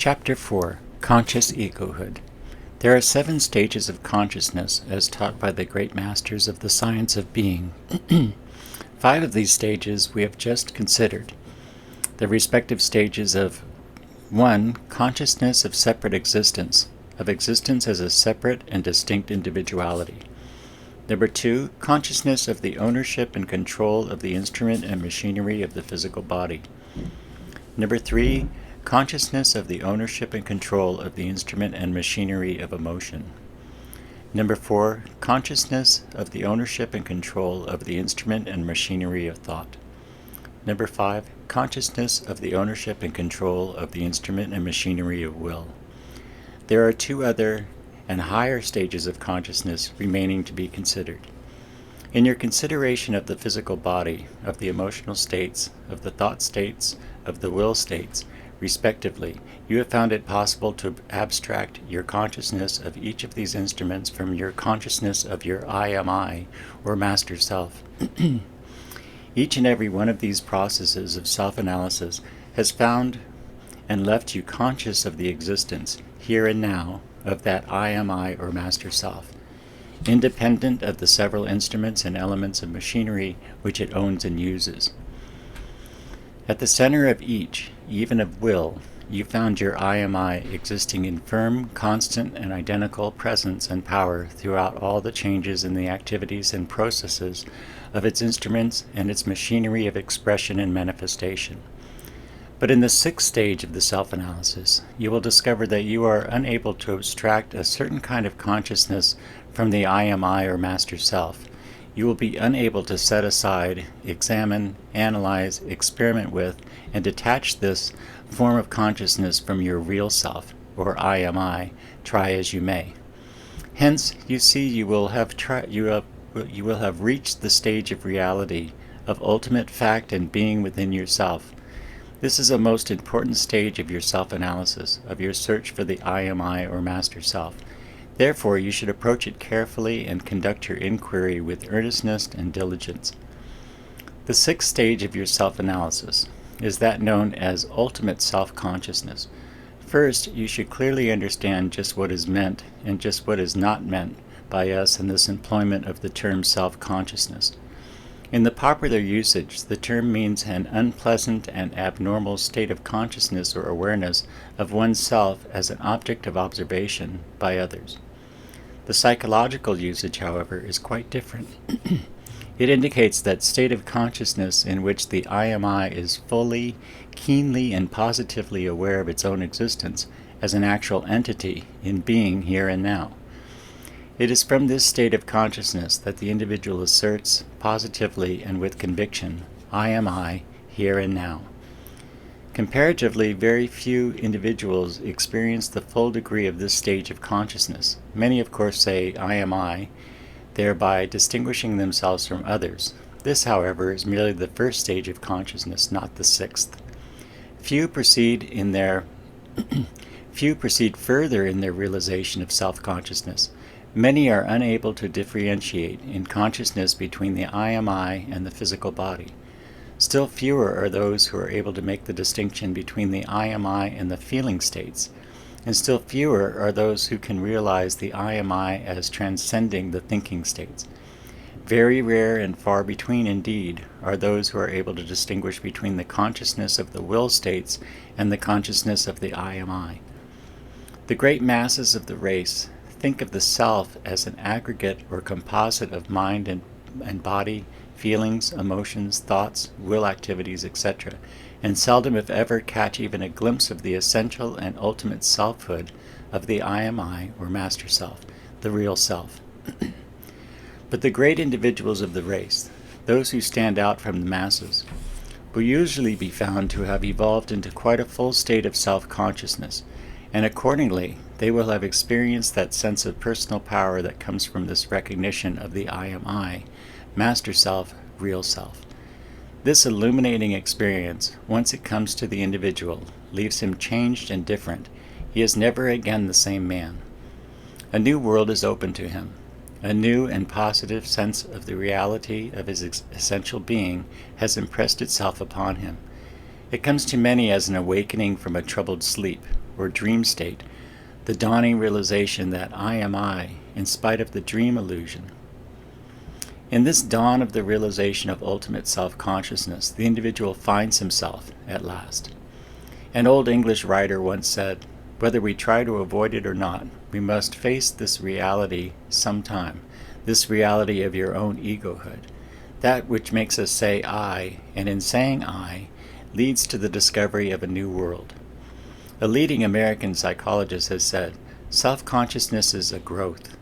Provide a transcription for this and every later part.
Chapter 4: Conscious Egohood. There are 7 stages of consciousness as taught by the great masters of the science of being. 5 of these stages we have just considered. The respective stages of 1. Consciousness of separate existence, of existence as a separate and distinct individuality. Number 2. Consciousness of the ownership and control of the instrument and machinery of the physical body. Number 3. Consciousness of the ownership and control of the instrument and machinery of emotion. Number 4. Consciousness of the ownership and control of the instrument and machinery of thought. Number 5. Consciousness of the ownership and control of the instrument and machinery of will. There are 2 other and higher stages of consciousness remaining to be considered. In your consideration of the physical body, of the emotional states, of the thought states, of the will states, respectively, you have found it possible to abstract your consciousness of each of these instruments from your consciousness of your I am I, or Master Self. Each and every one of these processes of self-analysis has found and left you conscious of the existence, here and now, of that I am I, or Master Self, independent of the several instruments and elements of machinery which it owns and uses. At the center of each, even of will, you found your I am I existing in firm, constant, and identical presence and power throughout all the changes in the activities and processes of its instruments and its machinery of expression and manifestation. But in the 6th stage of the self-analysis, you will discover that you are unable to abstract a certain kind of consciousness from the I am I, or Master Self. You will be unable to set aside, examine, analyze, experiment with, and detach this form of consciousness from your real self, or I am I, try as you may. Hence, you see, you will have reached the stage of reality, of ultimate fact and being within yourself. This is a most important stage of your self-analysis, of your search for the I am I, or Master Self. Therefore, you should approach it carefully and conduct your inquiry with earnestness and diligence. The 6th stage of your self-analysis is that known as ultimate self-consciousness. First, you should clearly understand just what is meant and just what is not meant by us in this employment of the term self-consciousness. In the popular usage, the term means an unpleasant and abnormal state of consciousness or awareness of oneself as an object of observation by others. The psychological usage, however, is quite different. It indicates that state of consciousness in which the I am I is fully, keenly, and positively aware of its own existence as an actual entity in being here and now. It is from this state of consciousness that the individual asserts, positively and with conviction, I am I, here and now. Comparatively, very few individuals experience the full degree of this stage of consciousness. Many, of course, say, I am I, thereby distinguishing themselves from others. This, however, is merely the 1st stage of consciousness, not the 6th. Few proceed further in their realization of self-consciousness. Many are unable to differentiate in consciousness between the I am I and the physical body. Still fewer are those who are able to make the distinction between the I am I and the feeling states, and still fewer are those who can realize the I am I as transcending the thinking states. Very rare and far between indeed are those who are able to distinguish between the consciousness of the will states and the consciousness of the I am I. The great masses of the race think of the self as an aggregate or composite of mind and body, feelings, emotions, thoughts, will activities, etc., and seldom if ever catch even a glimpse of the essential and ultimate selfhood of the I am I, or Master Self, the real self. But the great individuals of the race, those who stand out from the masses, will usually be found to have evolved into quite a full state of self-consciousness, and accordingly, they will have experienced that sense of personal power that comes from this recognition of the I am I, Master Self, Real Self. This illuminating experience, once it comes to the individual, leaves him changed and different. He is never again the same man. A new world is open to him. A new and positive sense of the reality of his essential being has impressed itself upon him. It comes to many as an awakening from a troubled sleep, or dream state, the dawning realization that I am I, in spite of the dream illusion. In this dawn of the realization of ultimate self-consciousness, the individual finds himself at last. An old English writer once said, "Whether we try to avoid it or not, we must face this reality sometime, this reality of your own egohood, that which makes us say I, and in saying I, leads to the discovery of a new world." A leading American psychologist has said, "Self-consciousness is a growth."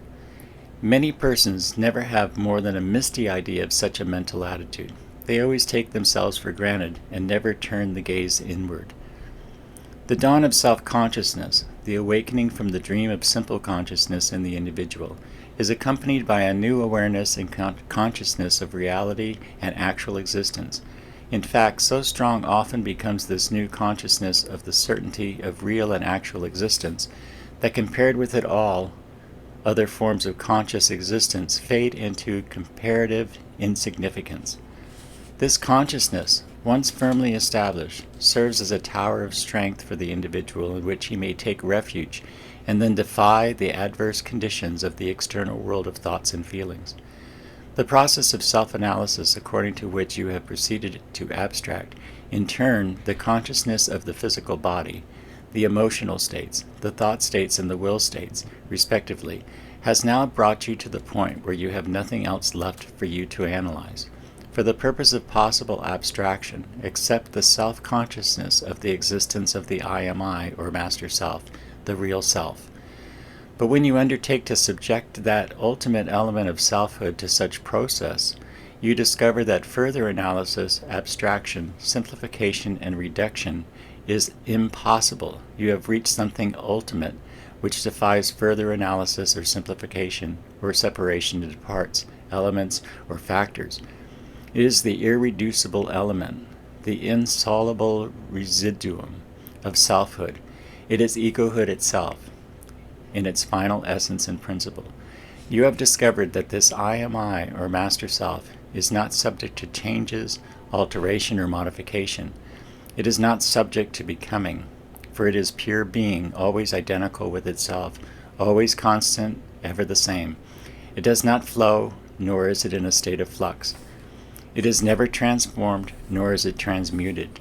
Many persons never have more than a misty idea of such a mental attitude. They always take themselves for granted and never turn the gaze inward. The dawn of self-consciousness, the awakening from the dream of simple consciousness in the individual, is accompanied by a new awareness and consciousness of reality and actual existence. In fact, so strong often becomes this new consciousness of the certainty of real and actual existence that compared with it all, other forms of conscious existence fade into comparative insignificance. This consciousness, once firmly established, serves as a tower of strength for the individual in which he may take refuge and then defy the adverse conditions of the external world of thoughts and feelings. The process of self-analysis according to which you have proceeded to abstract, in turn, the consciousness of the physical body, the emotional states, the thought states and the will states, respectively, has now brought you to the point where you have nothing else left for you to analyze, for the purpose of possible abstraction, except the self-consciousness of the existence of the I am I, or Master Self, the real self. But when you undertake to subject that ultimate element of selfhood to such process, you discover that further analysis, abstraction, simplification, and reduction is impossible. You have reached something ultimate, which defies further analysis or simplification or separation into parts, elements, or factors. It is the irreducible element, the insoluble residuum of selfhood. It is egohood itself, in its final essence and principle. You have discovered that this I am I, or Master Self, is not subject to changes, alteration, or modification. It is not subject to becoming, for it is pure being, always identical with itself, always constant, ever the same. It does not flow, nor is it in a state of flux. It is never transformed, nor is it transmuted.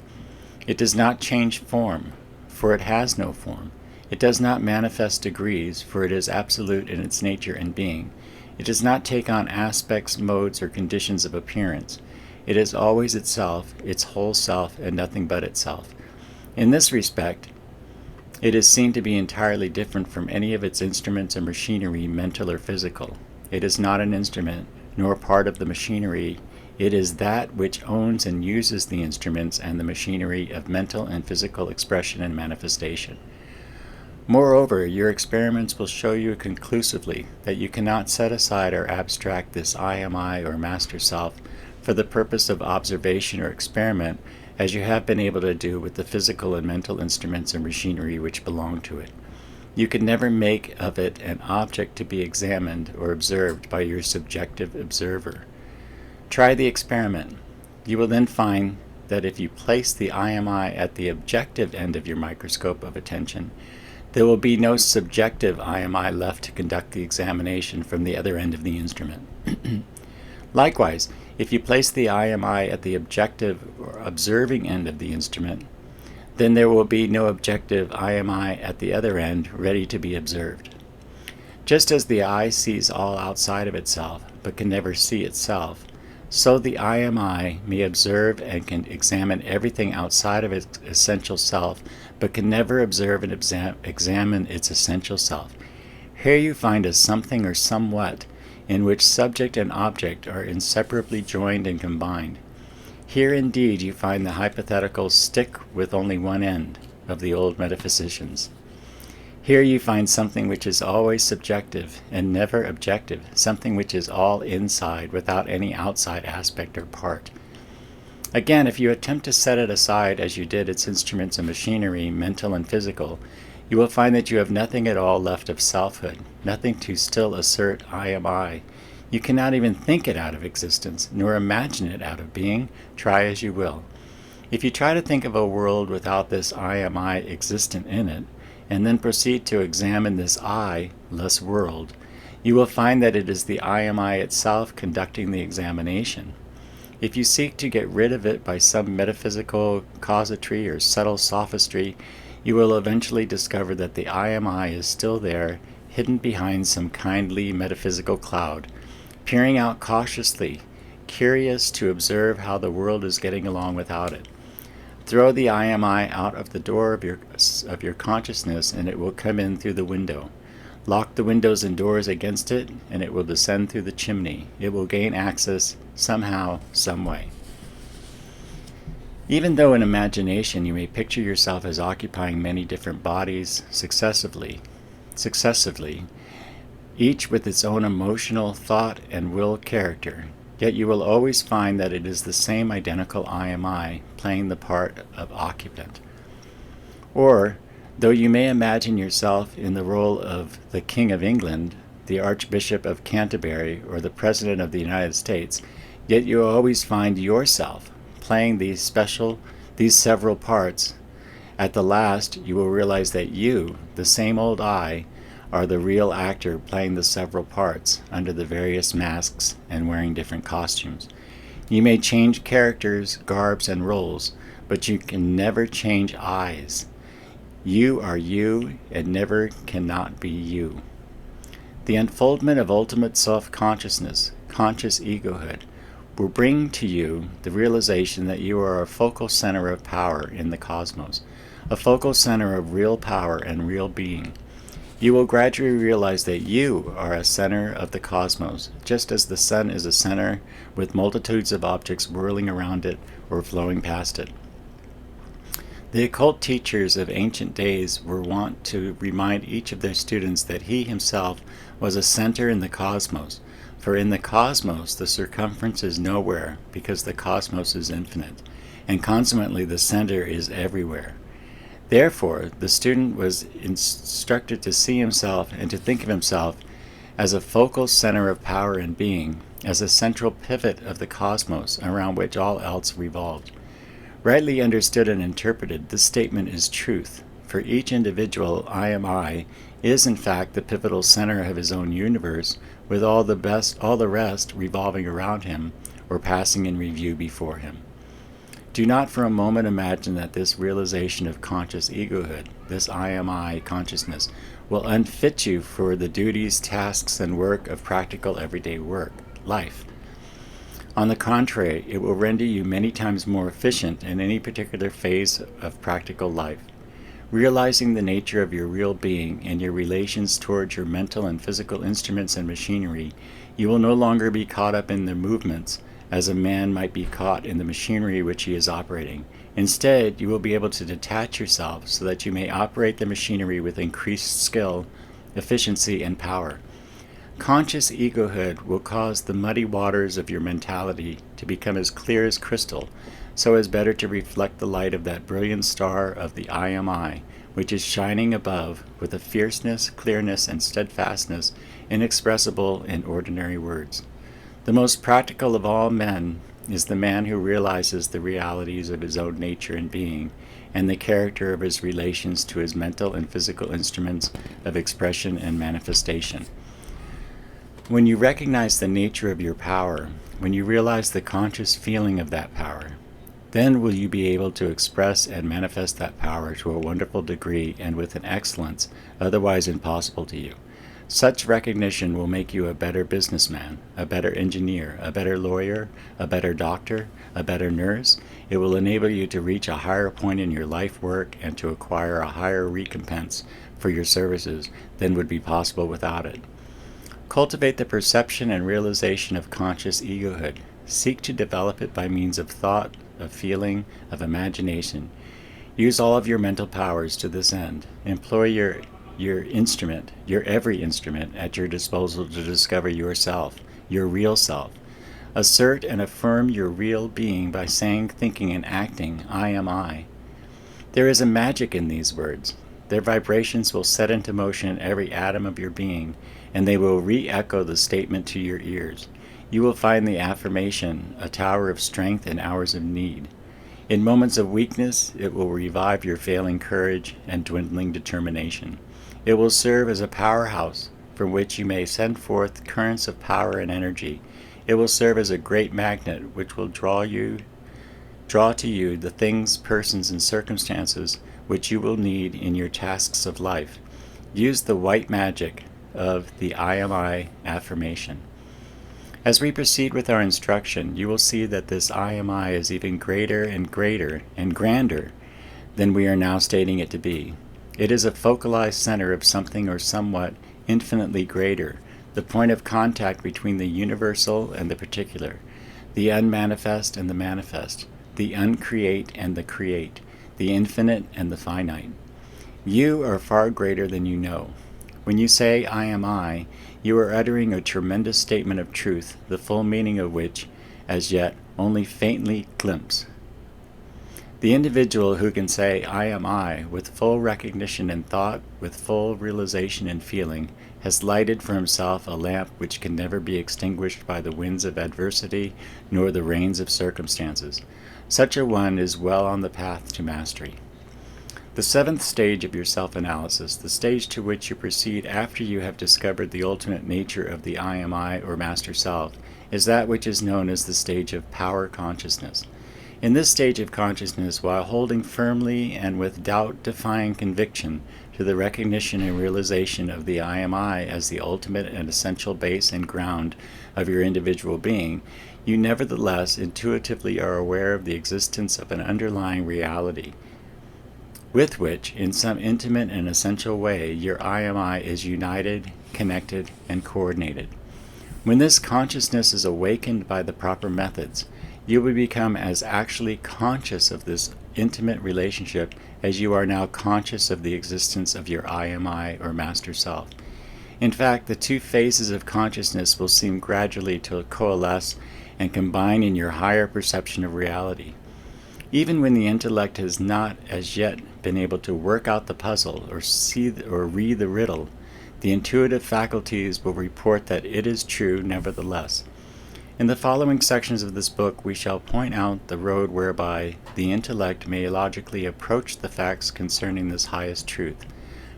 It does not change form, for it has no form. It does not manifest degrees, for it is absolute in its nature and being. It does not take on aspects, modes, or conditions of appearance. It is always itself, its whole self, and nothing but itself. In this respect, it is seen to be entirely different from any of its instruments or machinery, mental or physical. It is not an instrument, nor part of the machinery. It is that which owns and uses the instruments and the machinery of mental and physical expression and manifestation. Moreover, your experiments will show you conclusively that you cannot set aside or abstract this I am I, or Master Self, for the purpose of observation or experiment, as you have been able to do with the physical and mental instruments and machinery which belong to it. You can never make of it an object to be examined or observed by your subjective observer. Try the experiment. You will then find that if you place the I am I at the objective end of your microscope of attention, there will be no subjective I am I left to conduct the examination from the other end of the instrument. Likewise, if you place the I am I at the objective or observing end of the instrument, then there will be no objective I am I at the other end ready to be observed. Just as the eye sees all outside of itself, but can never see itself, so the I am I may observe and can examine everything outside of its essential self, but can never observe and examine its essential self. Here you find a something or somewhat in which subject and object are inseparably joined and combined. Here indeed you find the hypothetical stick with only one end of the old metaphysicians. Here you find something which is always subjective and never objective, something which is all inside without any outside aspect or part. Again, if you attempt to set it aside as you did its instruments and machinery, mental and physical, you will find that you have nothing at all left of selfhood, nothing to still assert I am I. You cannot even think it out of existence, nor imagine it out of being, try as you will. If you try to think of a world without this I am I existent in it, and then proceed to examine this I-less world, you will find that it is the I am I itself conducting the examination. If you seek to get rid of it by some metaphysical casuistry or subtle sophistry, you will eventually discover that the I am I is still there, hidden behind some kindly metaphysical cloud, peering out cautiously, curious to observe how the world is getting along without it. Throw the I am I out of the door of your consciousness, and it will come in through the window. Lock the windows and doors against it, and it will descend through the chimney. It will gain access somehow, some way. Even though in imagination you may picture yourself as occupying many different bodies successively, each with its own emotional, thought, and will character, yet you will always find that it is the same identical I am I playing the part of occupant. Or, though you may imagine yourself in the role of the King of England, the Archbishop of Canterbury, or the President of the United States, yet you will always find yourself playing these several parts. At the last, you will realize that you, the same old I, are the real actor playing the several parts under the various masks and wearing different costumes. You may change characters, garbs, and roles, but you can never change eyes. You are you and never cannot be you. The unfoldment of ultimate self-consciousness, conscious egohood, will bring to you the realization that you are a focal center of power in the cosmos, a focal center of real power and real being. You will gradually realize that you are a center of the cosmos, just as the sun is a center with multitudes of objects whirling around it or flowing past it. The occult teachers of ancient days were wont to remind each of their students that he himself was a center in the cosmos, for in the cosmos the circumference is nowhere because the cosmos is infinite, and consequently the center is everywhere. Therefore, the student was instructed to see himself and to think of himself as a focal center of power and being, as a central pivot of the cosmos around which all else revolved. Rightly understood and interpreted, this statement is truth. For each individual, I am I is in fact the pivotal center of his own universe, with all the rest revolving around him or passing in review before him. Do not for a moment imagine that this realization of conscious egohood, this I am I consciousness, will unfit you for the duties, tasks, and work of practical everyday life. On the contrary, it will render you many times more efficient in any particular phase of practical life. Realizing the nature of your real being and your relations towards your mental and physical instruments and machinery, you will no longer be caught up in their movements, as a man might be caught in the machinery which he is operating. Instead, you will be able to detach yourself so that you may operate the machinery with increased skill, efficiency, and power. Conscious egohood will cause the muddy waters of your mentality to become as clear as crystal, so as better to reflect the light of that brilliant star of the I am I, which is shining above with a fierceness, clearness, and steadfastness inexpressible in ordinary words. The most practical of all men is the man who realizes the realities of his own nature and being, and the character of his relations to his mental and physical instruments of expression and manifestation. When you recognize the nature of your power, when you realize the conscious feeling of that power, then will you be able to express and manifest that power to a wonderful degree and with an excellence otherwise impossible to you. Such recognition will make you a better businessman, a better engineer, a better lawyer, a better doctor, a better nurse. It will enable you to reach a higher point in your life work and to acquire a higher recompense for your services than would be possible without it. Cultivate the perception and realization of conscious egohood. Seek to develop it by means of thought, of feeling, of imagination. Use all of your mental powers to this end. Employ your instrument, your every instrument at your disposal to discover yourself, your real self. Assert and affirm your real being by saying, thinking, and acting, I am I. There is a magic in these words. Their vibrations will set into motion every atom of your being, and they will re-echo the statement to your ears. You will find the affirmation a tower of strength in hours of need. In moments of weakness, it will revive your failing courage and dwindling determination. It will serve as a powerhouse from which you may send forth currents of power and energy. It will serve as a great magnet which will draw to you the things, persons, and circumstances which you will need in your tasks of life. Use the white magic of the I am I affirmation. As we proceed with our instruction, you will see that this I am I is even greater and grander than we are now stating it to be. It is a focalized center of something or somewhat infinitely greater, the point of contact between the universal and the particular, the unmanifest and the manifest, the uncreate and the create, the infinite and the finite. You are far greater than you know. When you say, I am I, you are uttering a tremendous statement of truth, the full meaning of which, as yet, only faintly glimpse. The individual who can say, I am I, with full recognition in thought, with full realization in feeling, has lighted for himself a lamp which can never be extinguished by the winds of adversity, nor the rains of circumstances. Such a one is well on the path to mastery. The seventh stage of your self-analysis, the stage to which you proceed after you have discovered the ultimate nature of the I am I or Master Self, is that which is known as the stage of power consciousness. In this stage of consciousness, while holding firmly and with doubt-defying conviction to the recognition and realization of the I am I as the ultimate and essential base and ground of your individual being, you nevertheless intuitively are aware of the existence of an underlying reality, with which, in some intimate and essential way, your I am I is united, connected, and coordinated. When this consciousness is awakened by the proper methods, you will become as actually conscious of this intimate relationship as you are now conscious of the existence of your I am I or Master Self. In fact, the two phases of consciousness will seem gradually to coalesce and combine in your higher perception of reality. Even when the intellect has not as yet been able to work out the puzzle or read the riddle, the intuitive faculties will report that it is true nevertheless. In the following sections of this book, we shall point out the road whereby the intellect may logically approach the facts concerning this highest truth.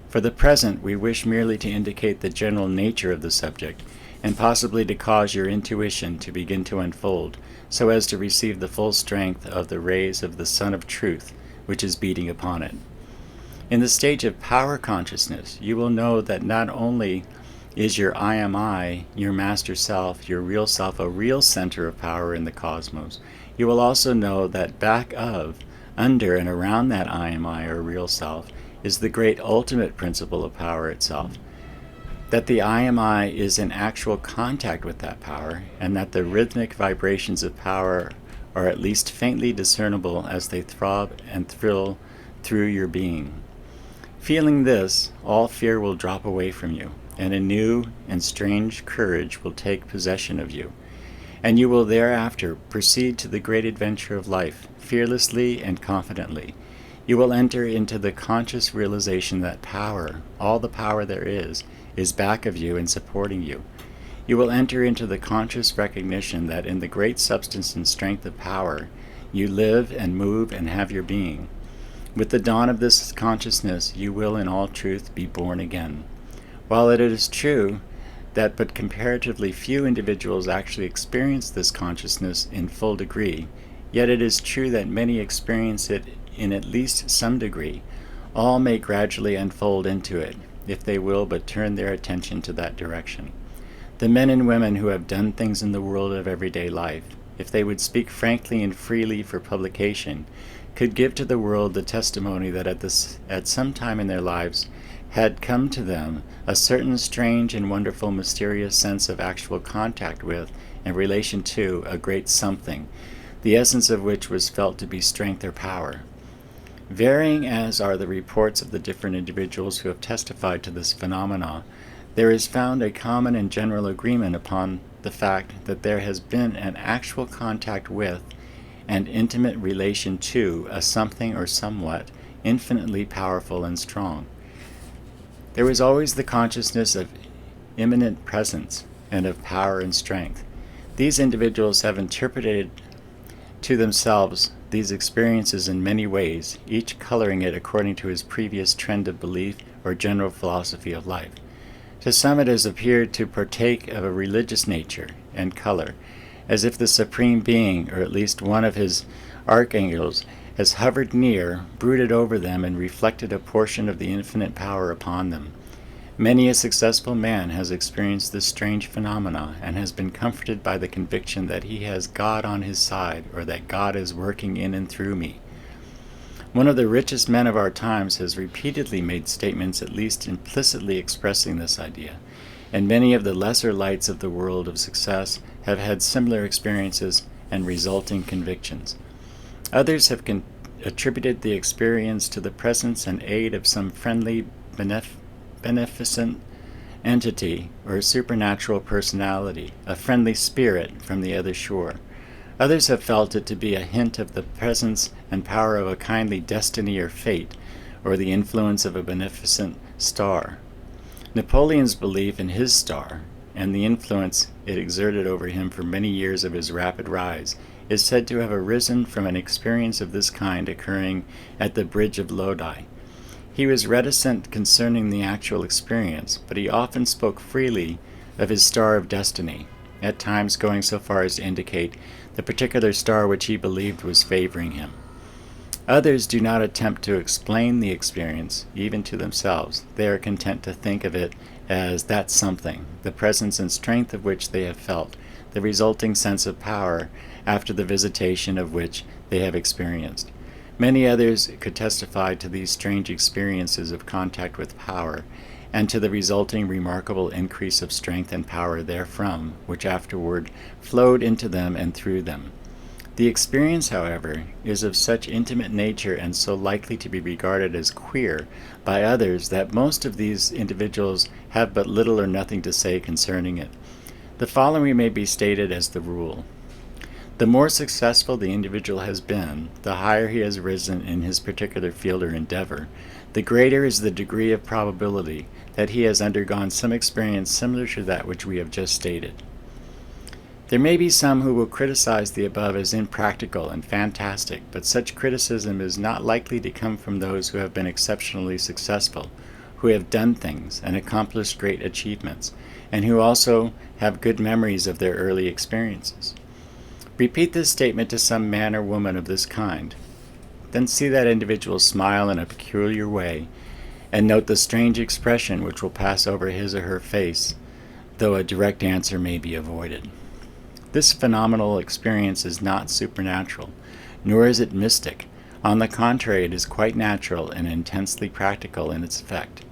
For the present, we wish merely to indicate the general nature of the subject, and possibly to cause your intuition to begin to unfold, so as to receive the full strength of the rays of the Sun of Truth, which is beating upon it. In the stage of power consciousness, you will know that not only is your I am I, your Master Self, your real self, a real center of power in the cosmos, you will also know that back of, under, and around that I am I, or real self, is the great ultimate principle of power itself. That the I am I is in actual contact with that power, and that the rhythmic vibrations of power are at least faintly discernible as they throb and thrill through your being. Feeling this, all fear will drop away from you, and a new and strange courage will take possession of you, and you will thereafter proceed to the great adventure of life, fearlessly and confidently. You will enter into the conscious realization that power, all the power there is back of you and supporting you. You will enter into the conscious recognition that in the great substance and strength of power, you live and move and have your being. With the dawn of this consciousness, you will in all truth be born again. While it is true that but comparatively few individuals actually experience this consciousness in full degree, yet it is true that many experience it in at least some degree. All may gradually unfold into it, if they will but turn their attention to that direction. The men and women who have done things in the world of everyday life, if they would speak frankly and freely for publication, could give to the world the testimony that at some time in their lives had come to them a certain strange and wonderful mysterious sense of actual contact with and relation to a great something, the essence of which was felt to be strength or power. Varying as are the reports of the different individuals who have testified to this phenomena, there is found a common and general agreement upon the fact that there has been an actual contact with and intimate relation to a something or somewhat infinitely powerful and strong. There was always the consciousness of immanent presence and of power and strength. These individuals have interpreted to themselves these experiences in many ways, each coloring it according to his previous trend of belief or general philosophy of life. To some it has appeared to partake of a religious nature and color, as if the Supreme Being, or at least one of his archangels, has hovered near, brooded over them, and reflected a portion of the infinite power upon them. Many a successful man has experienced this strange phenomena and has been comforted by the conviction that he has God on his side, or that God is working in and through me. One of the richest men of our times has repeatedly made statements at least implicitly expressing this idea, and many of the lesser lights of the world of success have had similar experiences and resulting convictions. Others have attributed the experience to the presence and aid of some friendly, beneficent entity or supernatural personality, a friendly spirit from the other shore. Others have felt it to be a hint of the presence and power of a kindly destiny or fate, or the influence of a beneficent star. Napoleon's belief in his star, and the influence it exerted over him for many years of his rapid rise, is said to have arisen from an experience of this kind occurring at the Bridge of Lodi. He was reticent concerning the actual experience, but he often spoke freely of his star of destiny, at times going so far as to indicate the particular star which he believed was favoring him. Others do not attempt to explain the experience, even to themselves. They are content to think of it as that something, the presence and strength of which they have felt, the resulting sense of power after the visitation of which they have experienced. Many others could testify to these strange experiences of contact with power, and to the resulting remarkable increase of strength and power therefrom, which afterward flowed into them and through them. The experience, however, is of such intimate nature and so likely to be regarded as queer by others that most of these individuals have but little or nothing to say concerning it. The following may be stated as the rule. The more successful the individual has been, the higher he has risen in his particular field or endeavor, the greater is the degree of probability that he has undergone some experience similar to that which we have just stated. There may be some who will criticize the above as impractical and fantastic, but such criticism is not likely to come from those who have been exceptionally successful, who have done things and accomplished great achievements, and who also have good memories of their early experiences. Repeat this statement to some man or woman of this kind. Then see that individual smile in a peculiar way, and note the strange expression which will pass over his or her face, though a direct answer may be avoided. This phenomenal experience is not supernatural, nor is it mystic. On the contrary, it is quite natural and intensely practical in its effect.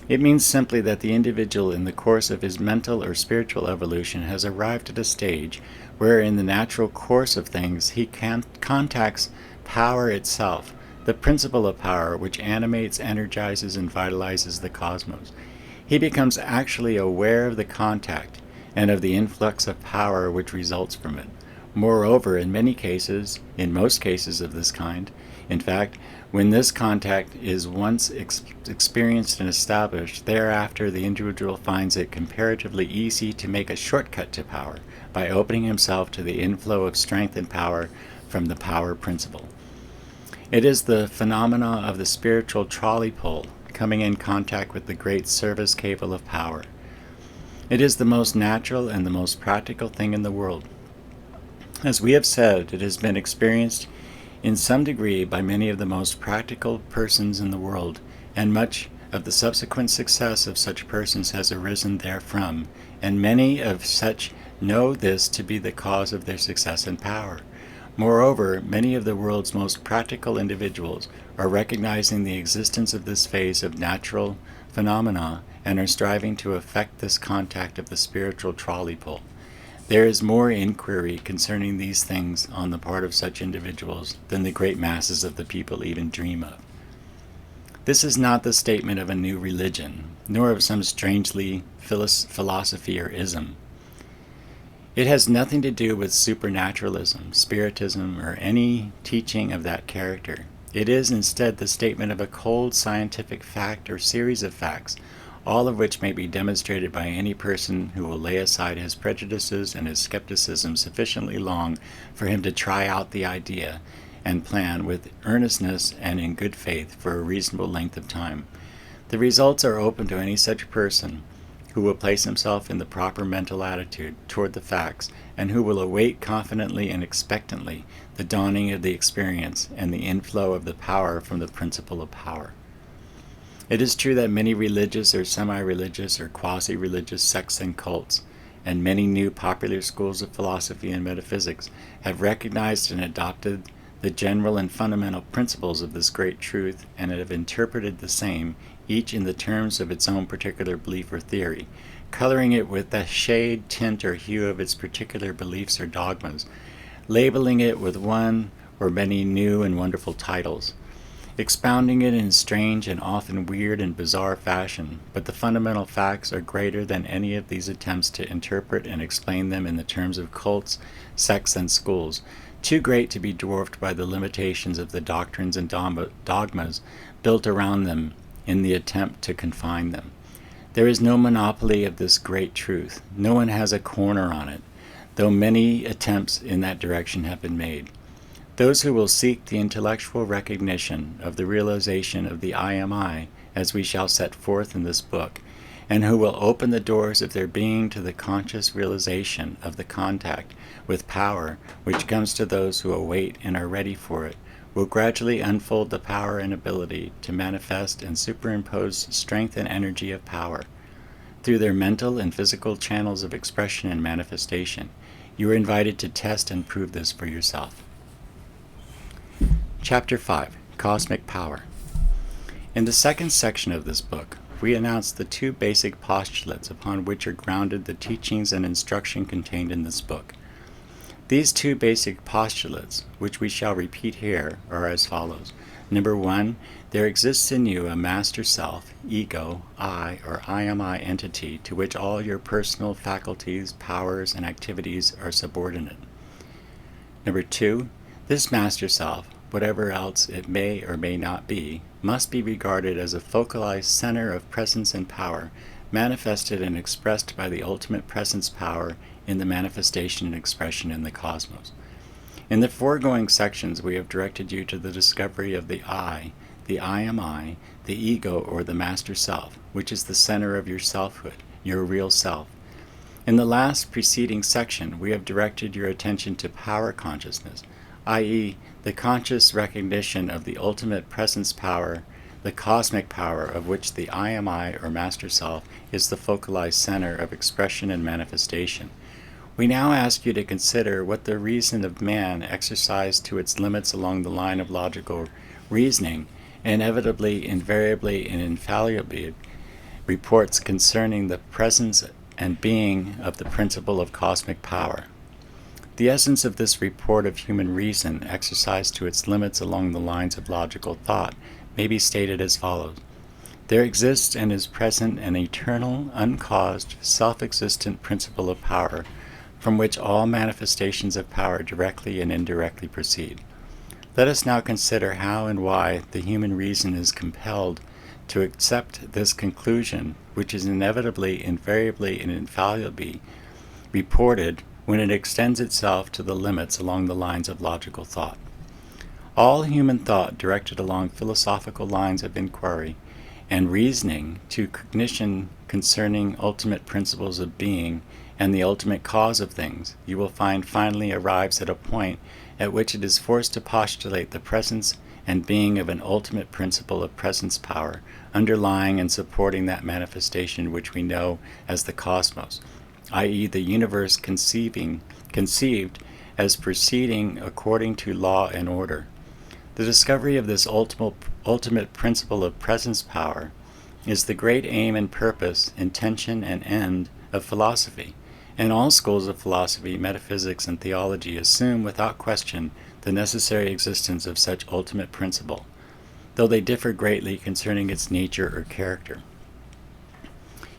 It means simply that the individual in the course of his mental or spiritual evolution has arrived at a stage where in the natural course of things he contacts power itself, the principle of power which animates, energizes, and vitalizes the cosmos. He becomes actually aware of the contact and of the influx of power which results from it. Moreover, in most cases of this kind, in fact, when this contact is once experienced and established, thereafter the individual finds it comparatively easy to make a shortcut to power by opening himself to the inflow of strength and power from the power principle. It is the phenomena of the spiritual trolley pole coming in contact with the great service cable of power. It is the most natural and the most practical thing in the world. As we have said, it has been experienced in some degree by many of the most practical persons in the world, and much of the subsequent success of such persons has arisen therefrom, and many of such know this to be the cause of their success and power. Moreover, many of the world's most practical individuals are recognizing the existence of this phase of natural phenomena and are striving to effect this contact of the spiritual trolley pole. There is more inquiry concerning these things on the part of such individuals than the great masses of the people even dream of. This is not the statement of a new religion, nor of some strangely philosophy or ism. It has nothing to do with supernaturalism, spiritism, or any teaching of that character. It is instead the statement of a cold scientific fact or series of facts, all of which may be demonstrated by any person who will lay aside his prejudices and his skepticism sufficiently long for him to try out the idea, and plan with earnestness and in good faith for a reasonable length of time. The results are open to any such person who will place himself in the proper mental attitude toward the facts, and who will await confidently and expectantly the dawning of the experience and the inflow of the power from the principle of power. It is true that many religious or semi-religious or quasi-religious sects and cults, and many new popular schools of philosophy and metaphysics have recognized and adopted the general and fundamental principles of this great truth, and have interpreted the same, each in the terms of its own particular belief or theory, coloring it with the shade, tint, or hue of its particular beliefs or dogmas, labeling it with one or many new and wonderful titles, expounding it in strange and often weird and bizarre fashion, but the fundamental facts are greater than any of these attempts to interpret and explain them in the terms of cults, sects, and schools, too great to be dwarfed by the limitations of the doctrines and dogmas built around them in the attempt to confine them. There is no monopoly of this great truth. No one has a corner on it, though many attempts in that direction have been made. Those who will seek the intellectual recognition of the realization of the I am I, as we shall set forth in this book, and who will open the doors of their being to the conscious realization of the contact with power which comes to those who await and are ready for it, will gradually unfold the power and ability to manifest and superimpose strength and energy of power through their mental and physical channels of expression and manifestation. You are invited to test and prove this for yourself. Chapter 5. Cosmic Power. In the second section of this book, we announce the two basic postulates upon which are grounded the teachings and instruction contained in this book. These two basic postulates, which we shall repeat here, are as follows. Number 1, there exists in you a master self, ego, I, or I am I entity to which all your personal faculties, powers, and activities are subordinate. Number 2, this master self, whatever else it may or may not be, must be regarded as a focalized center of presence and power, manifested and expressed by the ultimate presence power in the manifestation and expression in the cosmos. In the foregoing sections, we have directed you to the discovery of the I am I, the ego or the master self, which is the center of your selfhood, your real self. In the last preceding section, we have directed your attention to power consciousness, i.e., the conscious recognition of the ultimate presence power, the cosmic power of which the I am I or master self is the focalized center of expression and manifestation. We now ask you to consider what the reason of man exercised to its limits along the line of logical reasoning, inevitably, invariably, and infallibly reports concerning the presence and being of the principle of cosmic power. The essence of this report of human reason exercised to its limits along the lines of logical thought may be stated as follows. There exists and is present an eternal, uncaused, self-existent principle of power, from which all manifestations of power directly and indirectly proceed. Let us now consider how and why the human reason is compelled to accept this conclusion, which is inevitably, invariably, and infallibly reported when it extends itself to the limits along the lines of logical thought. All human thought directed along philosophical lines of inquiry and reasoning to cognition concerning ultimate principles of being and the ultimate cause of things, you will find finally arrives at a point at which it is forced to postulate the presence and being of an ultimate principle of presence power underlying and supporting that manifestation which we know as the cosmos, i.e., the universe conceived as proceeding according to law and order. The discovery of this ultimate principle of presence power is the great aim and purpose, intention and end of philosophy, and all schools of philosophy, metaphysics, and theology assume without question the necessary existence of such ultimate principle, though they differ greatly concerning its nature or character.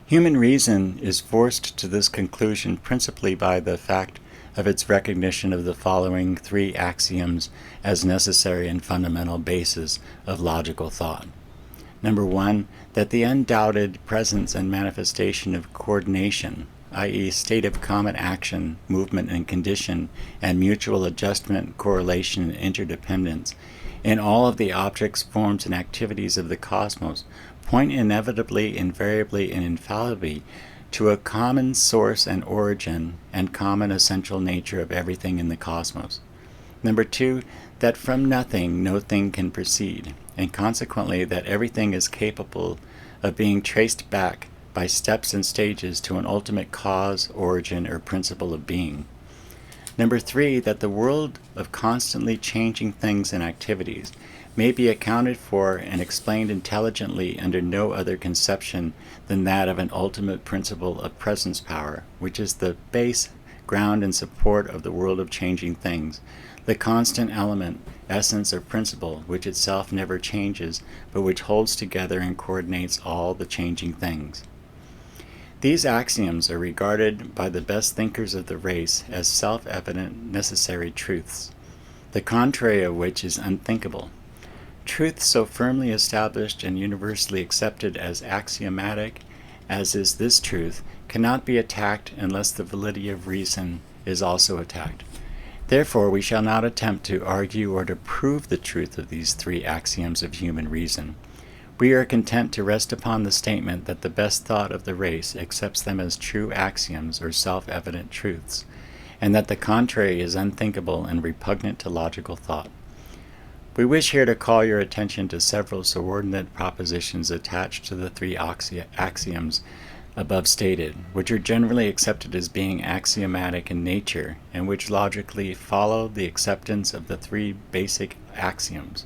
Human reason is forced to this conclusion principally by the fact of its recognition of the following three axioms as necessary and fundamental basis of logical thought. Number 1, that the undoubted presence and manifestation of coordination, i.e. state of common action, movement and condition, and mutual adjustment, correlation, and interdependence, in all of the objects, forms, and activities of the cosmos, point inevitably, invariably, and infallibly to a common source and origin and common essential nature of everything in the cosmos. Number 2, that from nothing no thing can proceed, and consequently that everything is capable of being traced back by steps and stages to an ultimate cause, origin, or principle of being. Number 3, that the world of constantly changing things and activities may be accounted for and explained intelligently under no other conception than that of an ultimate principle of presence power, which is the base, ground, and support of the world of changing things, the constant element, essence, or principle, which itself never changes, but which holds together and coordinates all the changing things. These axioms are regarded by the best thinkers of the race as self-evident, necessary truths, the contrary of which is unthinkable. Truth so firmly established and universally accepted as axiomatic as is this truth cannot be attacked unless the validity of reason is also attacked. Therefore, we shall not attempt to argue or to prove the truth of these three axioms of human reason. We are content to rest upon the statement that the best thought of the race accepts them as true axioms or self-evident truths, and that the contrary is unthinkable and repugnant to logical thought. We wish here to call your attention to several subordinate propositions attached to the three axioms above stated, which are generally accepted as being axiomatic in nature, and which logically follow the acceptance of the three basic axioms.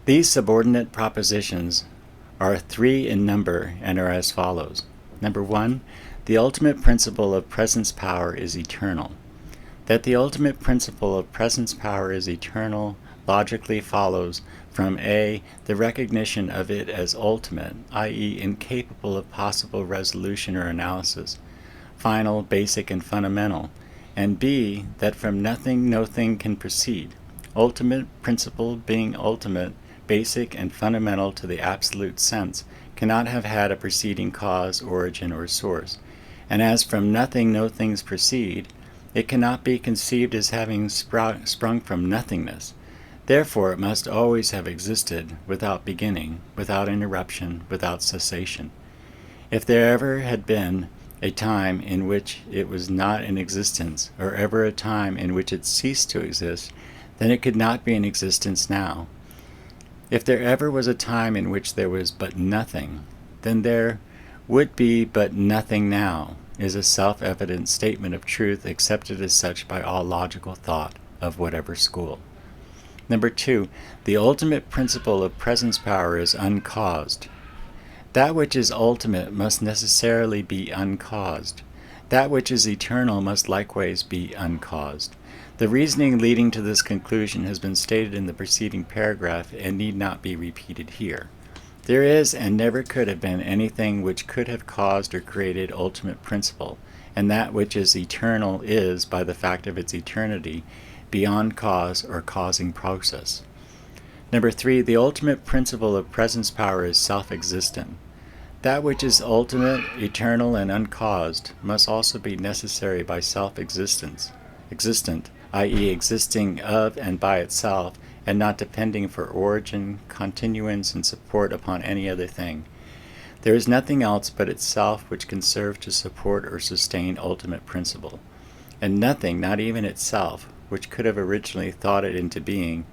These subordinate propositions are three in number and are as follows. Number 1, the ultimate principle of presence power is eternal. That the ultimate principle of presence power is eternal logically follows from A, the recognition of it as ultimate, i.e. incapable of possible resolution or analysis, final, basic, and fundamental, and B, that from nothing no thing can proceed, ultimate principle being ultimate, basic, and fundamental to the absolute sense, cannot have had a preceding cause, origin, or source, and as from nothing no things proceed, it cannot be conceived as having sprung from nothingness. Therefore it must always have existed, without beginning, without interruption, without cessation. If there ever had been a time in which it was not in existence, or ever a time in which it ceased to exist, then it could not be in existence now. If there ever was a time in which there was but nothing, then there would be but nothing now, is a self-evident statement of truth accepted as such by all logical thought of whatever school. Number 2, the ultimate principle of presence power is uncaused. That which is ultimate must necessarily be uncaused. That which is eternal must likewise be uncaused. The reasoning leading to this conclusion has been stated in the preceding paragraph and need not be repeated here. There is and never could have been anything which could have caused or created ultimate principle, and that which is eternal is, by the fact of its eternity, beyond cause or causing process. Number 3, the ultimate principle of presence power is self-existent. That which is ultimate, eternal, and uncaused must also be necessary by self-existent, i.e. existing of and by itself, and not depending for origin, continuance, and support upon any other thing. There is nothing else but itself which can serve to support or sustain ultimate principle, and nothing, not even itself, which could have originally thought it into being,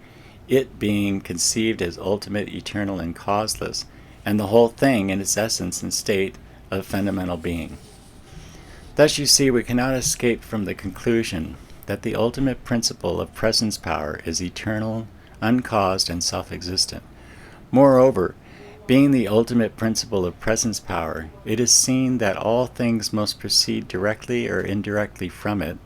it being conceived as ultimate, eternal, and causeless, and the whole thing in its essence and state of fundamental being. Thus you see we cannot escape from the conclusion that the ultimate principle of presence power is eternal, uncaused, and self-existent. Moreover, being the ultimate principle of presence power, it is seen that all things must proceed directly or indirectly from it,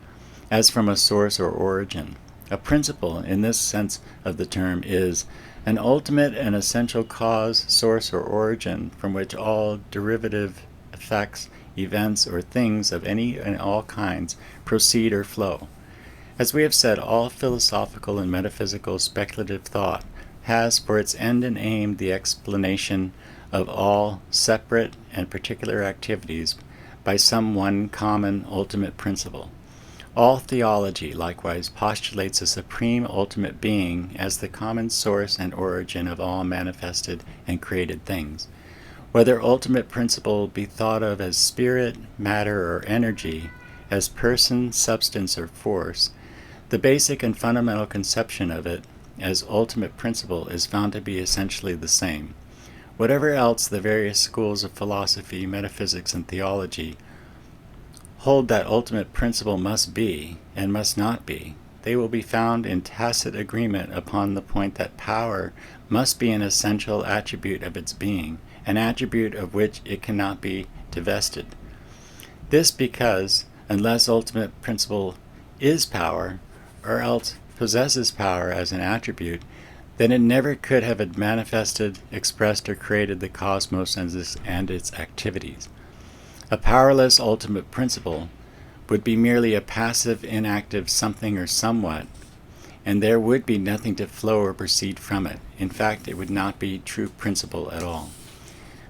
as from a source or origin. A principle, in this sense of the term, is an ultimate and essential cause, source, or origin from which all derivative effects, events, or things of any and all kinds proceed or flow. As we have said, all philosophical and metaphysical speculative thought has for its end and aim the explanation of all separate and particular activities by some one common ultimate principle. All theology likewise postulates a supreme ultimate being as the common source and origin of all manifested and created things. Whether ultimate principle be thought of as spirit, matter, or energy, as person, substance, or force, the basic and fundamental conception of it as ultimate principle is found to be essentially the same. Whatever else the various schools of philosophy, metaphysics, and theology hold that ultimate principle must be and must not be, they will be found in tacit agreement upon the point that power must be an essential attribute of its being, an attribute of which it cannot be divested. This because, unless ultimate principle is power, or else possesses power as an attribute, then it never could have manifested, expressed, or created the cosmos and its activities. A powerless ultimate principle would be merely a passive, inactive something or somewhat, and there would be nothing to flow or proceed from it. In fact, it would not be true principle at all.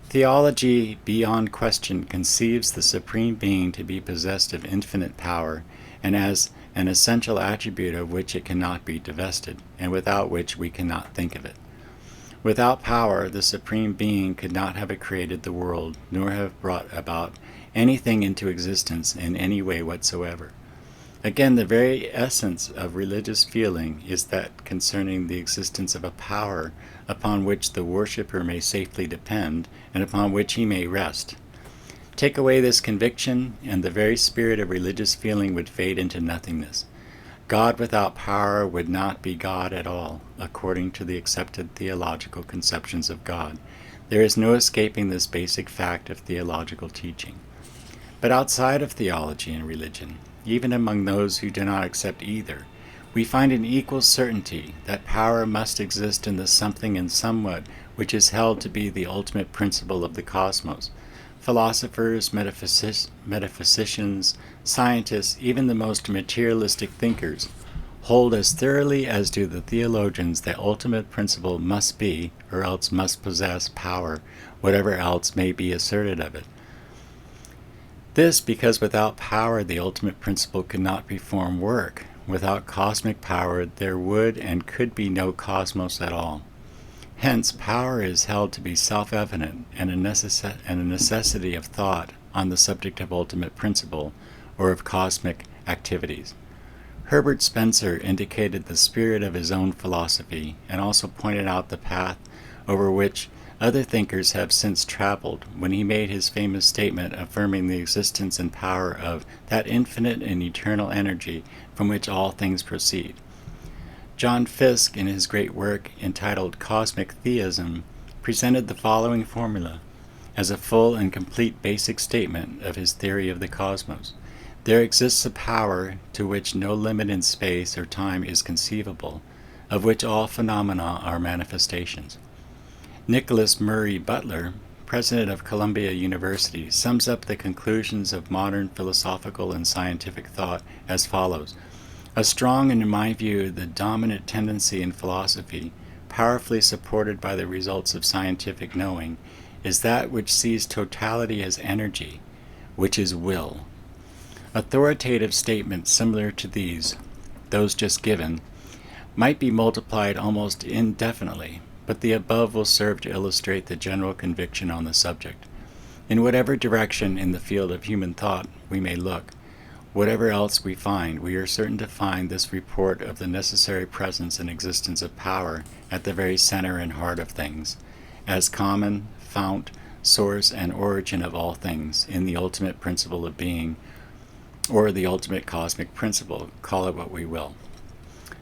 Theology, beyond question, conceives the Supreme Being to be possessed of infinite power, and as an essential attribute of which it cannot be divested, and without which we cannot think of it. Without power, the Supreme Being could not have created the world, nor have brought about anything into existence in any way whatsoever. Again, the very essence of religious feeling is that concerning the existence of a power upon which the worshipper may safely depend, and upon which he may rest. Take away this conviction, and the very spirit of religious feeling would fade into nothingness. God without power would not be God at all, according to the accepted theological conceptions of God. There is no escaping this basic fact of theological teaching. But outside of theology and religion, even among those who do not accept either, we find an equal certainty that power must exist in the something and somewhat which is held to be the ultimate principle of the cosmos. Philosophers, metaphysicians, scientists, even the most materialistic thinkers, hold as thoroughly as do the theologians that ultimate principle must be, or else must possess, power, whatever else may be asserted of it. This because without power the ultimate principle could not perform work. Without cosmic power there would and could be no cosmos at all. Hence, power is held to be self-evident and a necessity of thought on the subject of ultimate principle, or of cosmic activities. Herbert Spencer indicated the spirit of his own philosophy, and also pointed out the path over which other thinkers have since traveled, when he made his famous statement affirming the existence and power of that infinite and eternal energy from which all things proceed. John Fiske, in his great work entitled Cosmic Theism, presented the following formula as a full and complete basic statement of his theory of the cosmos. There exists a power to which no limit in space or time is conceivable, of which all phenomena are manifestations. Nicholas Murray Butler, president of Columbia University, sums up the conclusions of modern philosophical and scientific thought as follows. A strong and, in my view, the dominant tendency in philosophy, powerfully supported by the results of scientific knowing, is that which sees totality as energy, which is will. Authoritative statements similar to those just given, might be multiplied almost indefinitely, but the above will serve to illustrate the general conviction on the subject. In whatever direction in the field of human thought we may look, whatever else we find, we are certain to find this report of the necessary presence and existence of power at the very center and heart of things, as common, fount, source, and origin of all things, in the ultimate principle of being, or the ultimate cosmic principle, call it what we will.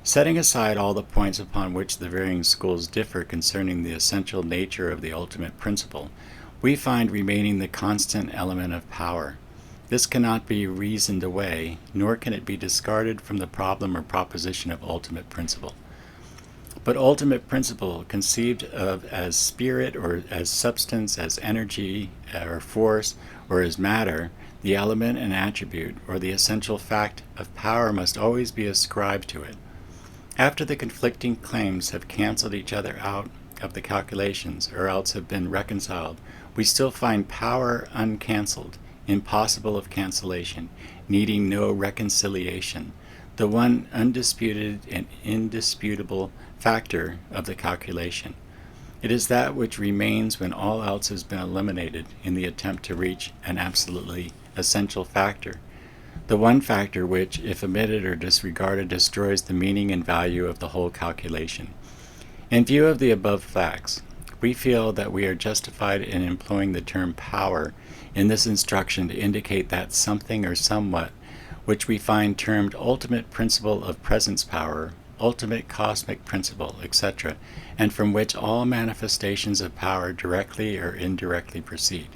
Setting aside all the points upon which the varying schools differ concerning the essential nature of the ultimate principle, we find remaining the constant element of power. This cannot be reasoned away, nor can it be discarded from the problem or proposition of ultimate principle. But ultimate principle, conceived of as spirit or as substance, as energy or force, or as matter, the element and attribute, or the essential fact of power must always be ascribed to it. After the conflicting claims have cancelled each other out of the calculations, or else have been reconciled, we still find power uncancelled, impossible of cancellation, needing no reconciliation, the one undisputed and indisputable factor of the calculation. It is that which remains when all else has been eliminated in the attempt to reach an absolutely essential factor, the one factor which, if omitted or disregarded, destroys the meaning and value of the whole calculation. In view of the above facts, we feel that we are justified in employing the term power in this instruction to indicate that something or somewhat which we find termed ultimate principle of presence power, ultimate cosmic principle, etc., and from which all manifestations of power directly or indirectly proceed.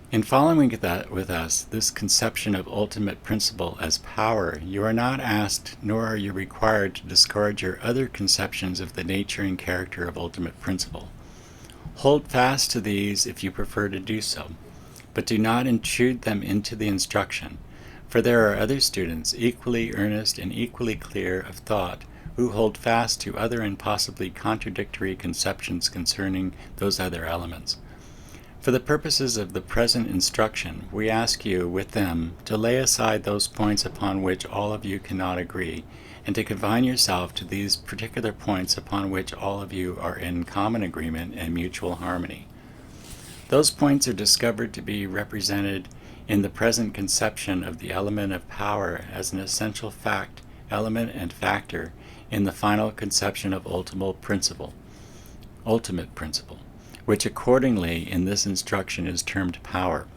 In following that with us, this conception of ultimate principle as power, you are not asked nor are you required to discard your other conceptions of the nature and character of ultimate principle. Hold fast to these if you prefer to do so, but do not intrude them into the instruction, for there are other students equally earnest and equally clear of thought who hold fast to other and possibly contradictory conceptions concerning those other elements. For the purposes of the present instruction, we ask you, with them, to lay aside those points upon which all of you cannot agree, and to confine yourself to these particular points upon which all of you are in common agreement and mutual harmony. Those points are discovered to be represented in the present conception of the element of power as an essential fact, element, and factor in the final conception of ultimate principle, which accordingly in this instruction is termed power.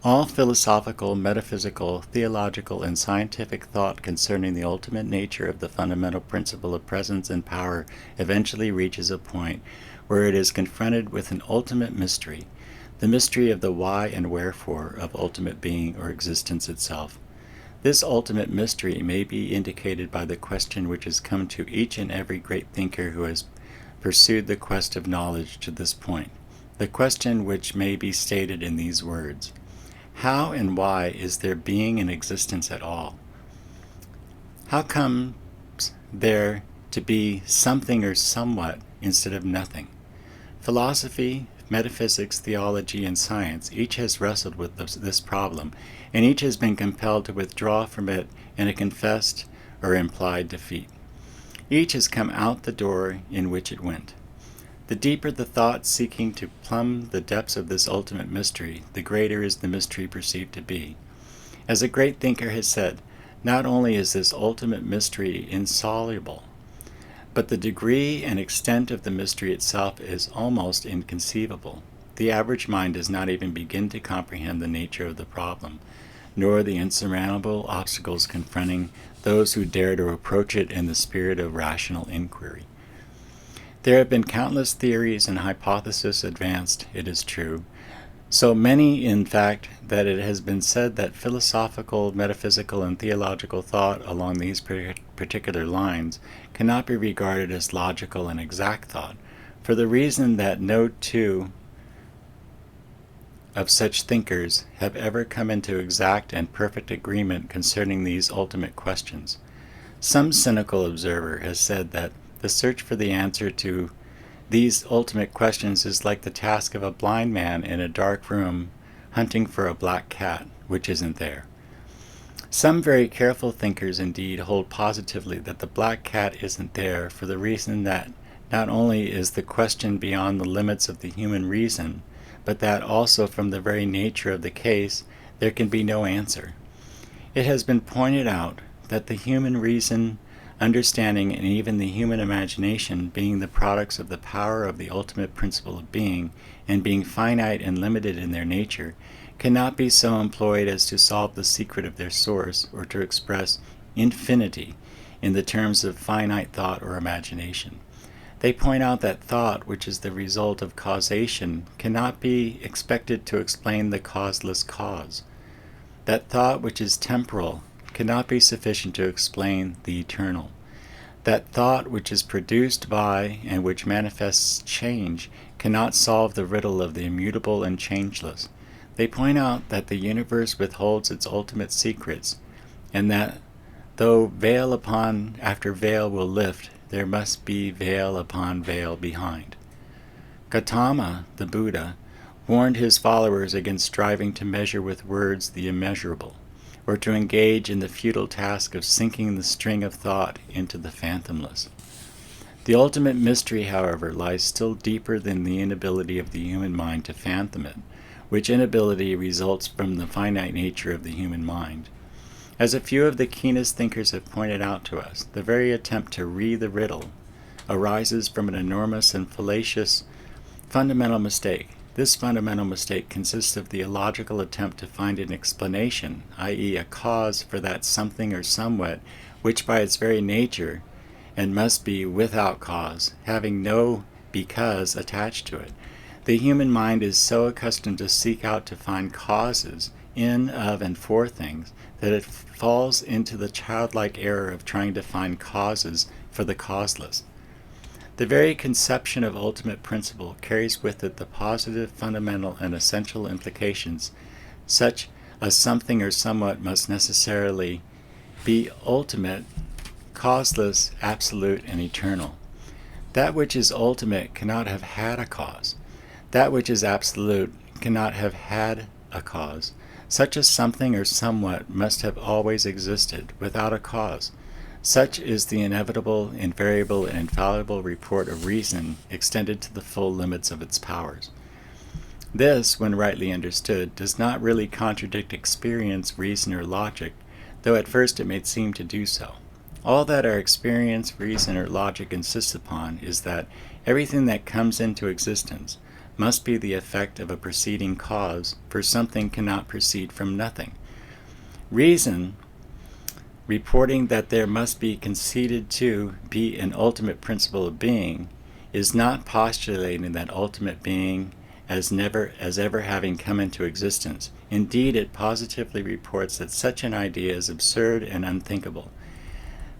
All philosophical, metaphysical, theological, and scientific thought concerning the ultimate nature of the fundamental principle of presence and power eventually reaches a point where it is confronted with an ultimate mystery, the mystery of the why and wherefore of ultimate being or existence itself. This ultimate mystery may be indicated by the question which has come to each and every great thinker who has pursued the quest of knowledge to this point, the question which may be stated in these words: how and why is there being and existence at all? How comes there to be something or somewhat instead of nothing? Philosophy, metaphysics, theology, and science, each has wrestled with this problem, and each has been compelled to withdraw from it in a confessed or implied defeat. Each has come out the door in which it went. The deeper the thought seeking to plumb the depths of this ultimate mystery, the greater is the mystery perceived to be. As a great thinker has said, not only is this ultimate mystery insoluble, but the degree and extent of the mystery itself is almost inconceivable. The average mind does not even begin to comprehend the nature of the problem, nor the insurmountable obstacles confronting those who dare to approach it in the spirit of rational inquiry. There have been countless theories and hypotheses advanced, it is true, so many, in fact, that it has been said that philosophical, metaphysical, and theological thought along these particular lines cannot be regarded as logical and exact thought, for the reason that no two of such thinkers have ever come into exact and perfect agreement concerning these ultimate questions. Some cynical observer has said that the search for the answer to these ultimate questions is like the task of a blind man in a dark room hunting for a black cat, which isn't there. Some very careful thinkers indeed hold positively that the black cat isn't there for the reason that not only is the question beyond the limits of the human reason, but that also from the very nature of the case there can be no answer. It has been pointed out that the human reason, understanding, and even the human imagination, being the products of the power of the ultimate principle of being, and being finite and limited in their nature, cannot be so employed as to solve the secret of their source, or to express infinity in the terms of finite thought or imagination. They point out that thought, which is the result of causation, cannot be expected to explain the causeless cause. That thought, which is temporal, cannot be sufficient to explain the eternal. That thought, which is produced by and which manifests change, cannot solve the riddle of the immutable and changeless. They point out that the universe withholds its ultimate secrets, and that though veil upon after veil will lift, there must be veil upon veil behind. Gautama, the Buddha, warned his followers against striving to measure with words the immeasurable, or to engage in the futile task of sinking the string of thought into the fathomless. The ultimate mystery, however, lies still deeper than the inability of the human mind to fathom it, which inability results from the finite nature of the human mind. As a few of the keenest thinkers have pointed out to us, the very attempt to read the riddle arises from an enormous and fallacious fundamental mistake. This fundamental mistake consists of the illogical attempt to find an explanation, i.e., a cause for that something or somewhat which by its very nature, and must be without cause, having no because attached to it. The human mind is so accustomed to seek out to find causes in, of, and for things that it falls into the childlike error of trying to find causes for the causeless. The very conception of ultimate principle carries with it the positive, fundamental, and essential implications, such a something or somewhat must necessarily be ultimate, causeless, absolute, and eternal. That which is ultimate cannot have had a cause. That which is absolute cannot have had a cause. Such a something or somewhat must have always existed, without a cause. Such is the inevitable, invariable, and infallible report of reason extended to the full limits of its powers. This, when rightly understood, does not really contradict experience, reason, or logic, though at first it may seem to do so. All that our experience, reason, or logic insists upon is that everything that comes into existence must be the effect of a preceding cause, for something cannot proceed from nothing. Reason, reporting that there must be conceded to be an ultimate principle of being, is not postulating that ultimate being as ever having come into existence. Indeed, it positively reports that such an idea is absurd and unthinkable.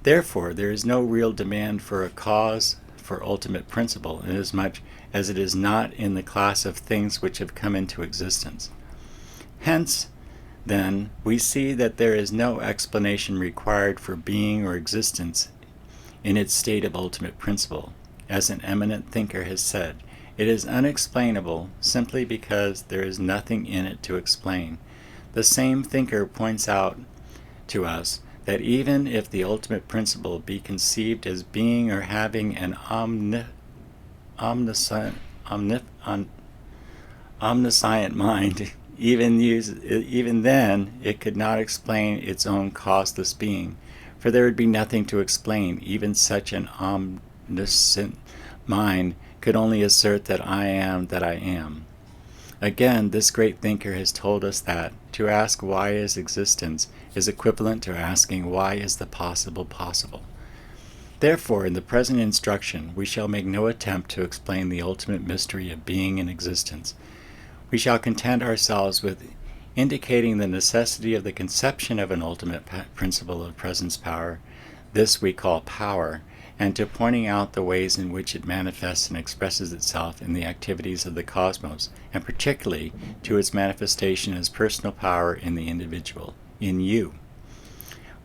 Therefore, there is no real demand for a cause for ultimate principle, inasmuch as it is not in the class of things which have come into existence. Hence, then, we see that there is no explanation required for being or existence in its state of ultimate principle. As an eminent thinker has said, it is unexplainable simply because there is nothing in it to explain. The same thinker points out to us that even if the ultimate principle be conceived as being or having an omniscient mind, even then it could not explain its own causeless being, for there would be nothing to explain. Even such an omniscient mind could only assert that I am that I am. Again, this great thinker has told us that to ask why is existence is equivalent to asking why is the possible possible. Therefore, in the present instruction, we shall make no attempt to explain the ultimate mystery of being and existence. We shall content ourselves with indicating the necessity of the conception of an ultimate principle of presence power, this we call power, and to pointing out the ways in which it manifests and expresses itself in the activities of the cosmos, and particularly to its manifestation as personal power in the individual, in you.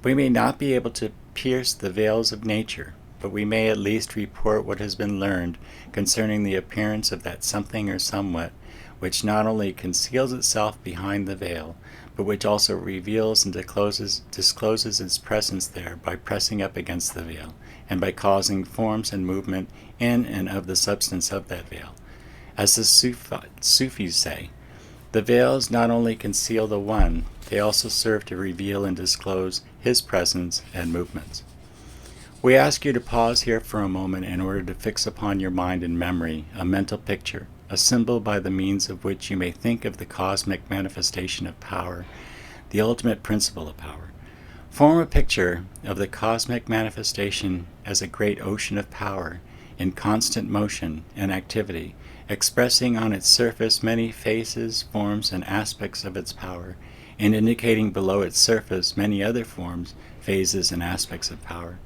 We may not be able to pierce the veils of nature, but we may at least report what has been learned concerning the appearance of that something or somewhat which not only conceals itself behind the veil, but which also reveals and discloses its presence there by pressing up against the veil, and by causing forms and movement in and of the substance of that veil. As the Sufis say, the veils not only conceal the one, they also serve to reveal and disclose his presence and movements. We ask you to pause here for a moment in order to fix upon your mind and memory a mental picture, a symbol by the means of which you may think of the cosmic manifestation of power, the ultimate principle of power. Form a picture of the cosmic manifestation as a great ocean of power in constant motion and activity, expressing on its surface many phases, forms, and aspects of its power, and indicating below its surface many other forms, phases, and aspects of power,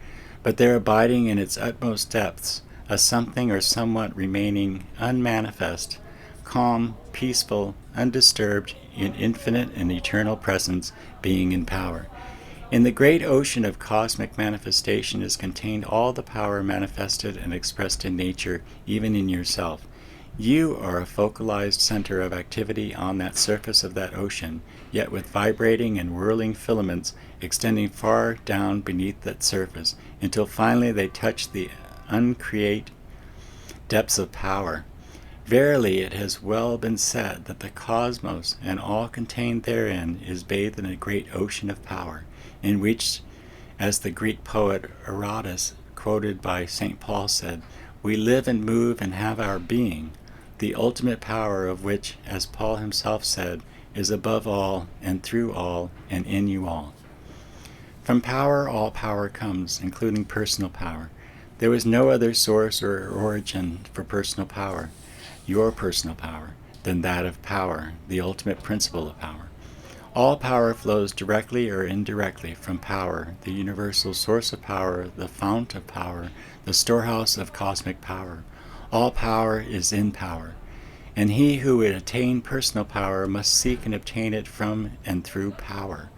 but there abiding in its utmost depths a something or somewhat remaining unmanifest, calm, peaceful, undisturbed, in infinite and eternal presence, being and power. In the great ocean of cosmic manifestation is contained all the power manifested and expressed in nature, even in yourself. You are a focalized center of activity on that surface of that ocean, yet with vibrating and whirling filaments extending far down beneath that surface, until finally they touch the uncreate depths of power. Verily it has well been said that the cosmos and all contained therein is bathed in a great ocean of power, in which, as the Greek poet Herodotus, quoted by St. Paul, said, we live and move and have our being, the ultimate power of which, as Paul himself said, is above all and through all and in you all. From power all power comes, including personal power. There was no other source or origin for personal power, your personal power, than that of power, the ultimate principle of power. All power flows directly or indirectly from power, the universal source of power, the fount of power, the storehouse of cosmic power. All power is in power, and he who would attain personal power must seek and obtain it from and through power.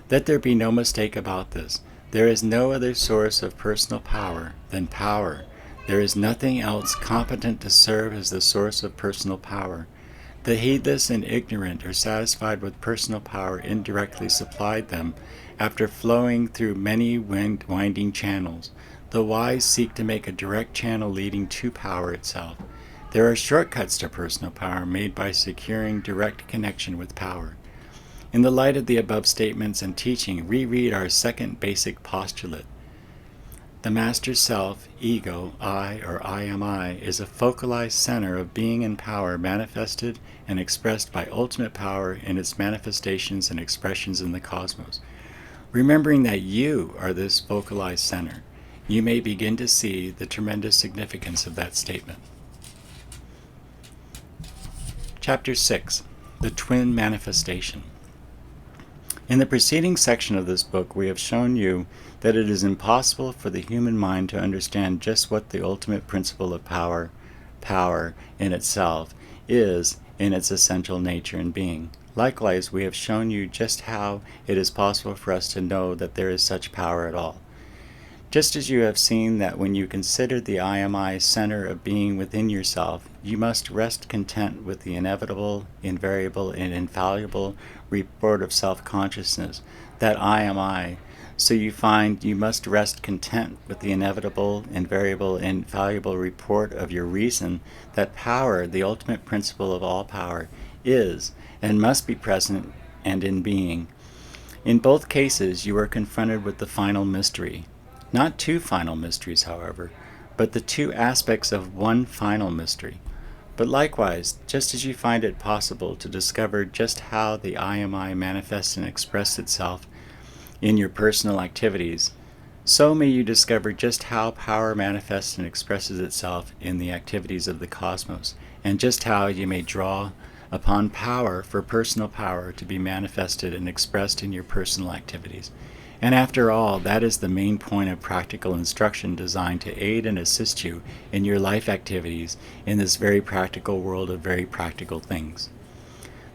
Let there be no mistake about this. There is no other source of personal power than power. There is nothing else competent to serve as the source of personal power. The heedless and ignorant are satisfied with personal power indirectly supplied them after flowing through many winding channels. The wise seek to make a direct channel leading to power itself. There are shortcuts to personal power made by securing direct connection with power. In the light of the above statements and teaching, reread our second basic postulate. The master self, ego, I, or I am I, is a focalized center of being and power manifested and expressed by ultimate power in its manifestations and expressions in the cosmos. Remembering that you are this focalized center, you may begin to see the tremendous significance of that statement. Chapter 6. The Twin Manifestation. In the preceding section of this book, we have shown you that it is impossible for the human mind to understand just what the ultimate principle of power in itself, is in its essential nature and being. Likewise, we have shown you just how it is possible for us to know that there is such power at all. Just as you have seen that when you consider the I am I center of being within yourself, you must rest content with the inevitable, invariable, and infallible report of self-consciousness, that I am I, so you find you must rest content with the inevitable, invariable, and infallible report of your reason that power, the ultimate principle of all power, is and must be present and in being. In both cases, you are confronted with the final mystery. Not two final mysteries, however, but the two aspects of one final mystery. But likewise, just as you find it possible to discover just how the I am I manifests and expresses itself in your personal activities, so may you discover just how power manifests and expresses itself in the activities of the cosmos, and just how you may draw upon power for personal power to be manifested and expressed in your personal activities. And after all, that is the main point of practical instruction designed to aid and assist you in your life activities in this very practical world of very practical things.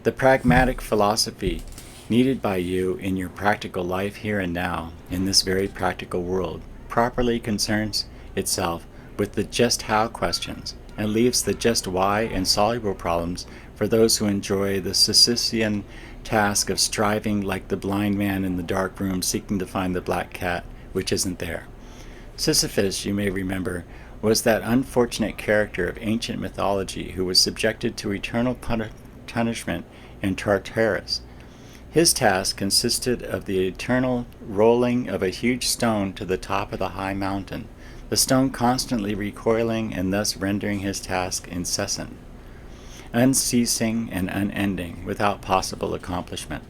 The pragmatic philosophy needed by you in your practical life here and now in this very practical world properly concerns itself with the just how questions and leaves the just why and soluble problems for those who enjoy the Sisyphean task of striving like the blind man in the dark room seeking to find the black cat which isn't there. Sisyphus, you may remember, was that unfortunate character of ancient mythology who was subjected to eternal punishment in Tartarus. His task consisted of the eternal rolling of a huge stone to the top of the high mountain, the stone constantly recoiling and thus rendering his task incessant, unceasing and unending, without possible accomplishment.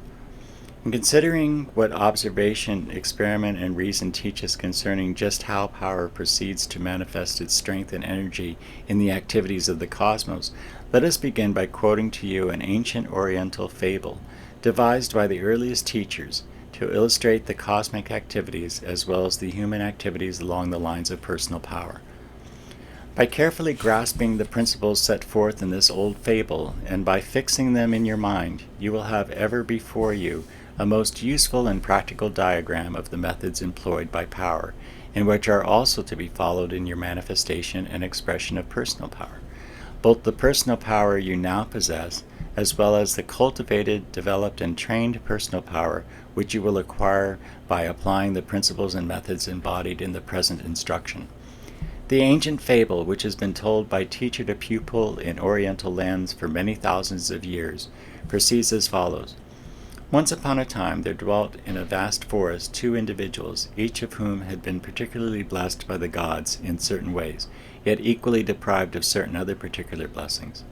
In considering what observation, experiment, and reason teach us concerning just how power proceeds to manifest its strength and energy in the activities of the cosmos, let us begin by quoting to you an ancient Oriental fable devised by the earliest teachers to illustrate the cosmic activities as well as the human activities along the lines of personal power. By carefully grasping the principles set forth in this old fable, and by fixing them in your mind, you will have ever before you a most useful and practical diagram of the methods employed by power, and which are also to be followed in your manifestation and expression of personal power. both the personal power you now possess, as well as the cultivated, developed, and trained personal power which you will acquire by applying the principles and methods embodied in the present instruction. The ancient fable, which has been told by teacher to pupil in Oriental lands for many thousands of years, proceeds as follows. Once upon a time there dwelt in a vast forest two individuals, each of whom had been particularly blessed by the gods in certain ways, yet equally deprived of certain other particular blessings.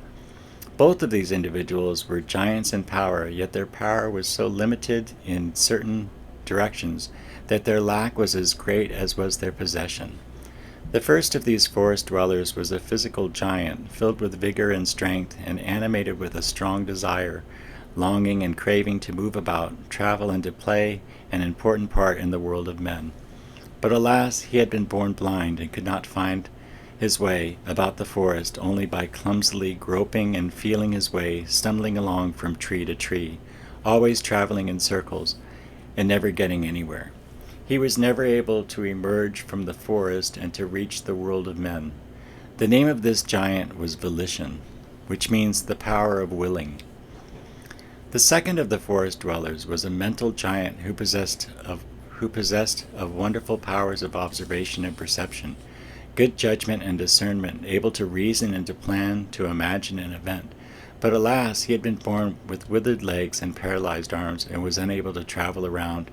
Both of these individuals were giants in power, yet their power was so limited in certain directions that their lack was as great as was their possession. The first of these forest dwellers was a physical giant, filled with vigor and strength, and animated with a strong desire, longing and craving to move about, travel, and to play an important part in the world of men. But alas, he had been born blind and could not find his way about the forest only by clumsily groping and feeling his way, stumbling along from tree to tree, always traveling in circles, and never getting anywhere. He was never able to emerge from the forest and to reach the world of men. The name of this giant was Volition, which means the power of willing. The second of the forest dwellers was a mental giant who possessed of wonderful powers of observation and perception, good judgment and discernment, able to reason and to plan, to imagine an event. But alas, he had been born with withered legs and paralyzed arms, and was unable to travel around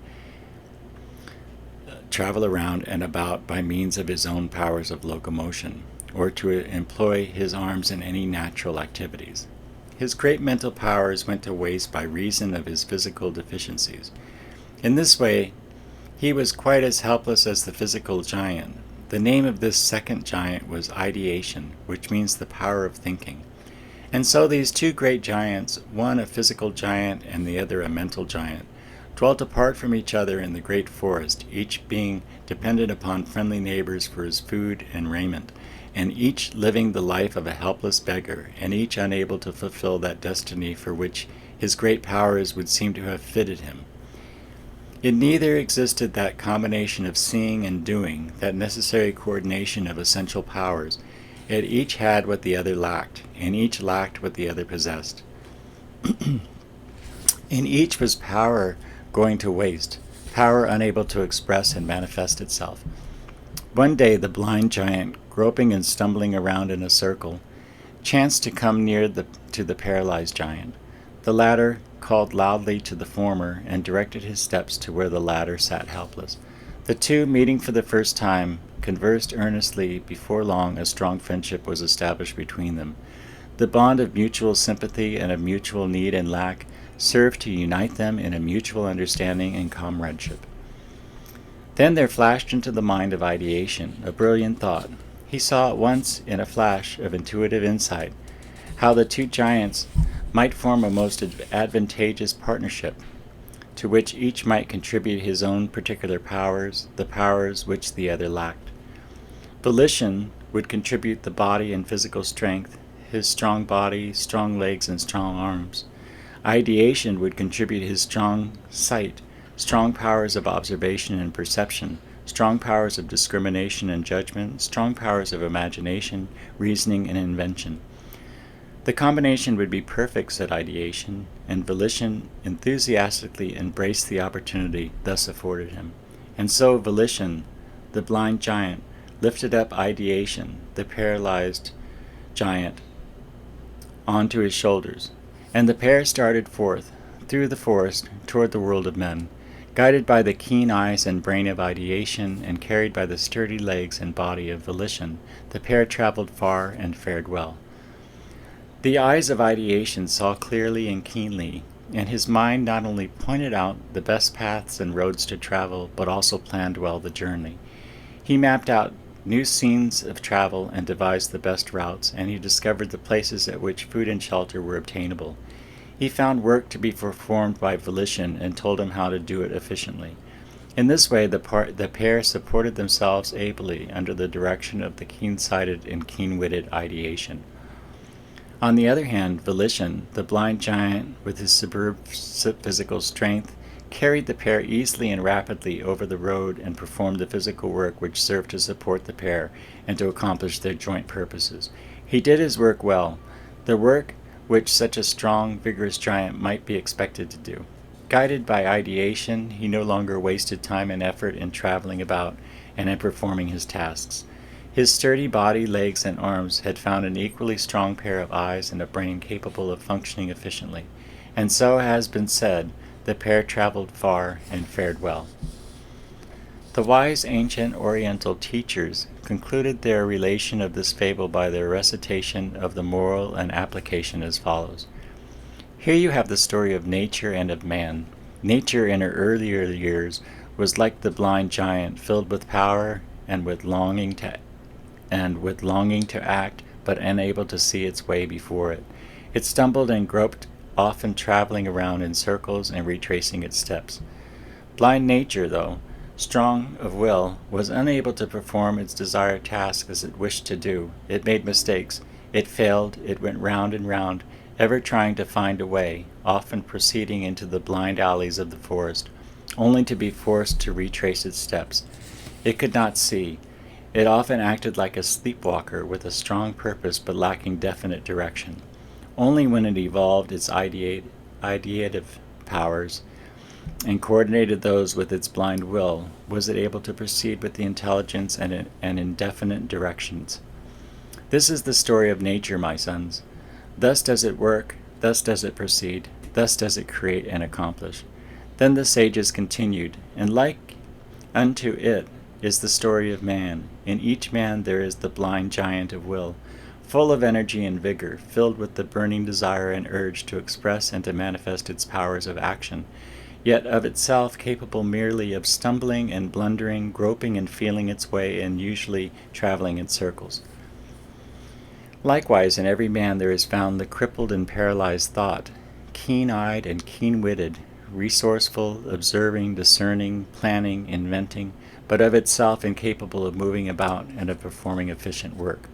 and about by means of his own powers of locomotion, or to employ his arms in any natural activities. His great mental powers went to waste by reason of his physical deficiencies. In this way, he was quite as helpless as the physical giant. The name of this second giant was Ideation, which means the power of thinking. And so these two great giants, one a physical giant and the other a mental giant, dwelt apart from each other in the great forest, each being dependent upon friendly neighbors for his food and raiment, and each living the life of a helpless beggar, and each unable to fulfill that destiny for which his great powers would seem to have fitted him. In neither existed that combination of seeing and doing, that necessary coordination of essential powers, yet each had what the other lacked, and each lacked what the other possessed. In each was power going to waste, power unable to express and manifest itself. One day the blind giant, groping and stumbling around in a circle, chanced to come near to the paralyzed giant. The latter called loudly to the former and directed his steps to where the latter sat helpless. The two, meeting for the first time, conversed earnestly. Before long a strong friendship was established between them. The bond of mutual sympathy and of mutual need and lack served to unite them in a mutual understanding and comradeship. Then there flashed into the mind of Ideation a brilliant thought. He saw at once, in a flash of intuitive insight, how the two giants might form a most advantageous partnership, to which each might contribute his own particular powers, the powers which the other lacked. Volition would contribute the body and physical strength, his strong body, strong legs, and strong arms. Ideation would contribute his strong sight, strong powers of observation and perception, strong powers of discrimination and judgment, strong powers of imagination, reasoning, and invention. The combination would be perfect, said Ideation, and Volition enthusiastically embraced the opportunity thus afforded him. And so Volition, the blind giant, lifted up Ideation, the paralyzed giant, onto his shoulders, and the pair started forth through the forest toward the world of men, guided by the keen eyes and brain of Ideation and carried by the sturdy legs and body of Volition. The pair traveled far and fared well. The eyes of Ideation saw clearly and keenly, and his mind not only pointed out the best paths and roads to travel, but also planned well the journey. He mapped out new scenes of travel and devised the best routes, and he discovered the places at which food and shelter were obtainable. He found work to be performed by Volition and told him how to do it efficiently. In this way the pair supported themselves ably under the direction of the keen-sighted and keen-witted Ideation. On the other hand, Volition, the blind giant, with his superb physical strength, carried the pair easily and rapidly over the road and performed the physical work which served to support the pair and to accomplish their joint purposes. He did his work well, the work which such a strong, vigorous giant might be expected to do. Guided by ideation, he no longer wasted time and effort in traveling about and in performing his tasks. His sturdy body, legs, and arms had found an equally strong pair of eyes and a brain capable of functioning efficiently, and so has been said, the pair traveled far and fared well. The wise ancient Oriental teachers concluded their relation of this fable by their recitation of the moral and application as follows. Here you have the story of nature and of man. Nature in her earlier years was like the blind giant, filled with power and with longing to act, but unable to see its way before it. It stumbled and groped, often traveling around in circles and retracing its steps. Blind nature, though strong of will, was unable to perform its desired task as it wished to do. It made mistakes. It failed. It went round and round, ever trying to find a way, often proceeding into the blind alleys of the forest, only to be forced to retrace its steps. It could not see. It often acted like a sleepwalker with a strong purpose but lacking definite direction. Only when it evolved its ideative powers and coordinated those with its blind will was it able to proceed with the intelligence and indefinite directions. This is the story of nature, my sons. Thus does it work, thus does it proceed, thus does it create and accomplish. Then the sages continued, and like unto it is the story of man. In each man there is the blind giant of will, full of energy and vigor, filled with the burning desire and urge to express and to manifest its powers of action, yet of itself capable merely of stumbling and blundering, groping and feeling its way, and usually traveling in circles. Likewise, in every man there is found the crippled and paralyzed thought, keen-eyed and keen-witted, resourceful, observing, discerning, planning, inventing, but of itself incapable of moving about and of performing efficient work.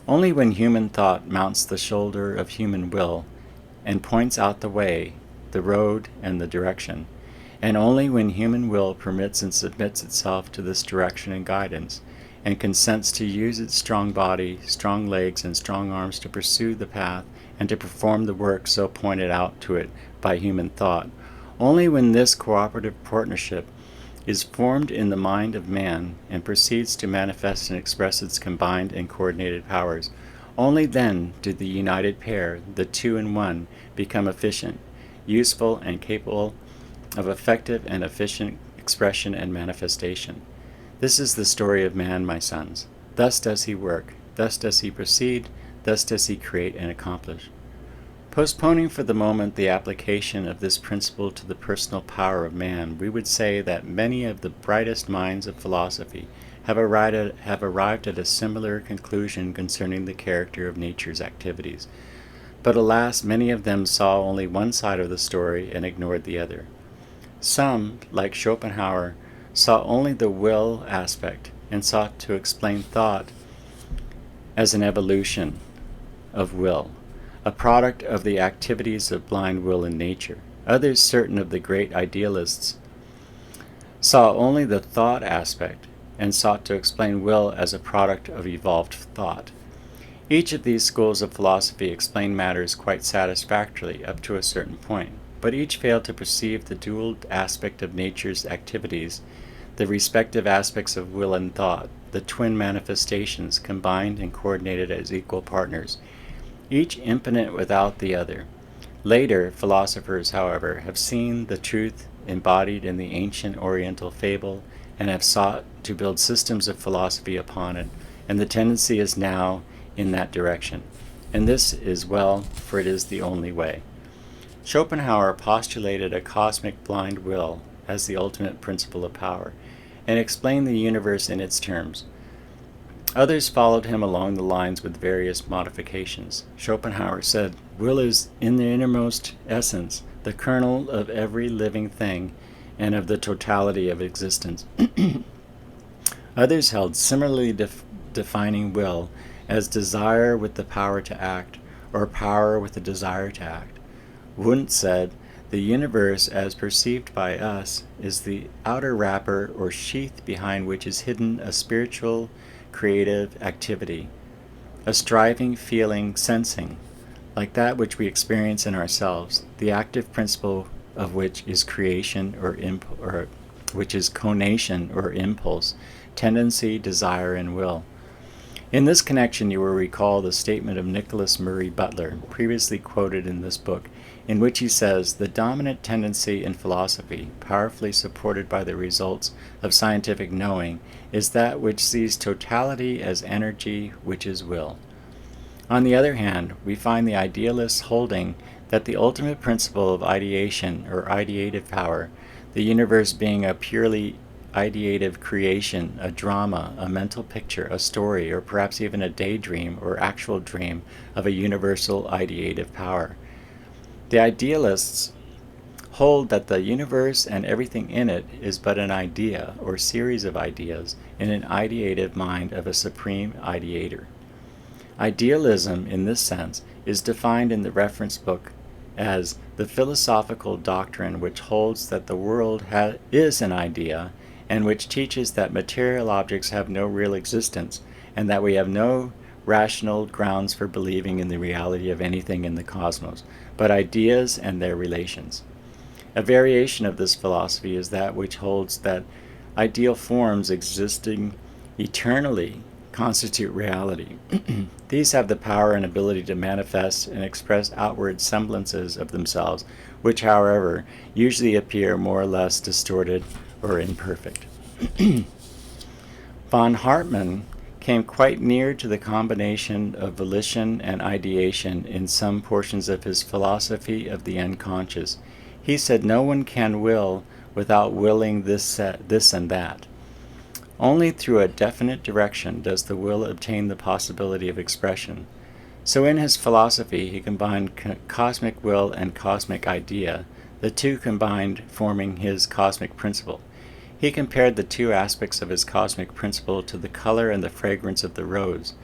Only when human thought mounts the shoulder of human will and points out the way, the road, and the direction, and only when human will permits and submits itself to this direction and guidance, and consents to use its strong body, strong legs, and strong arms to pursue the path and to perform the work so pointed out to it by human thought, only when this cooperative partnership is formed in the mind of man and proceeds to manifest and express its combined and coordinated powers, only then do the united pair, the two in one, become efficient, useful, and capable of effective and efficient expression and manifestation. This is the story of man, my sons. Thus does he work, thus does he proceed, thus does he create and accomplish. Postponing for the moment the application of this principle to the personal power of man, we would say that many of the brightest minds of philosophy have arrived at a similar conclusion concerning the character of nature's activities. But alas, many of them saw only one side of the story and ignored the other. Some, like Schopenhauer, saw only the will aspect and sought to explain thought as an evolution of will, a product of the activities of blind will in nature. Others, certain of the great idealists, saw only the thought aspect and sought to explain will as a product of evolved thought. Each of these schools of philosophy explained matters quite satisfactorily up to a certain point, but each failed to perceive the dual aspect of nature's activities, the respective aspects of will and thought, the twin manifestations combined and coordinated as equal partners, each impotent without the other. Later philosophers, however, have seen the truth embodied in the ancient Oriental fable and have sought to build systems of philosophy upon it, and the tendency is now in that direction. And this is well, for it is the only way. Schopenhauer postulated a cosmic blind will as the ultimate principle of power, and explained the universe in its terms. Others followed him along the lines with various modifications. Schopenhauer said, "Will is in the innermost essence, the kernel of every living thing, and of the totality of existence." Others held similarly defining will as desire with the power to act, or power with the desire to act. Wundt said, "The universe, as perceived by us, is the outer wrapper or sheath behind which is hidden a spiritual, creative activity. a striving, feeling, sensing, like that which we experience in ourselves, the active principle of which is creation or which is conation or impulse, tendency, desire, and will. In this connection, you will recall the statement of Nicholas Murray Butler, previously quoted in this book, in which he says, "The dominant tendency in philosophy, powerfully supported by the results of scientific knowing, is that which sees totality as energy, which is will." On the other hand, we find the idealists holding that the ultimate principle of ideation or ideative power, the universe being a purely ideative creation, a drama, a mental picture, a story, or perhaps even a daydream or actual dream of a universal ideative power. The idealists hold that the universe and everything in it is but an idea or series of ideas in an ideative mind of a supreme ideator. Idealism, in this sense, is defined in the reference book as the philosophical doctrine which holds that the world is an idea and which teaches that material objects have no real existence and that we have no rational grounds for believing in the reality of anything in the cosmos, but ideas and their relations. A variation of this philosophy is that which holds that ideal forms existing eternally constitute reality. These have the power and ability to manifest and express outward semblances of themselves, which, however, usually appear more or less distorted or imperfect. Von Hartmann came quite near to the combination of volition and ideation in some portions of his philosophy of the unconscious. He said no one can will without willing this and that. Only through a definite direction does the will obtain the possibility of expression. So in his philosophy he combined cosmic will and cosmic idea, the two combined forming his cosmic principle. He compared the two aspects of his cosmic principle to the color and the fragrance of the rose,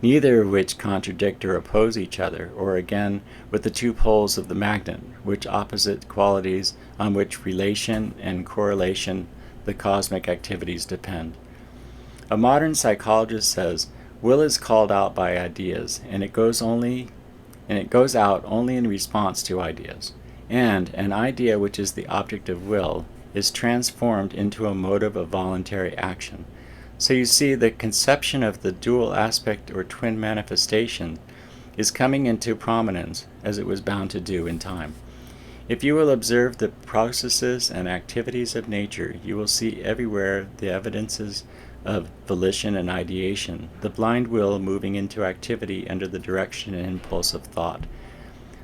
neither of which contradict or oppose each other, or again with the two poles of the magnet, which opposite qualities on which relation and correlation the cosmic activities depend. A modern psychologist says, will is called out by ideas, and it goes out only in response to ideas. And an idea which is the object of will is transformed into a motive of voluntary action. So you see, the conception of the dual aspect or twin manifestation is coming into prominence, as it was bound to do in time. If you will observe the processes and activities of nature, you will see everywhere the evidences of volition and ideation, the blind will moving into activity under the direction and impulse of thought.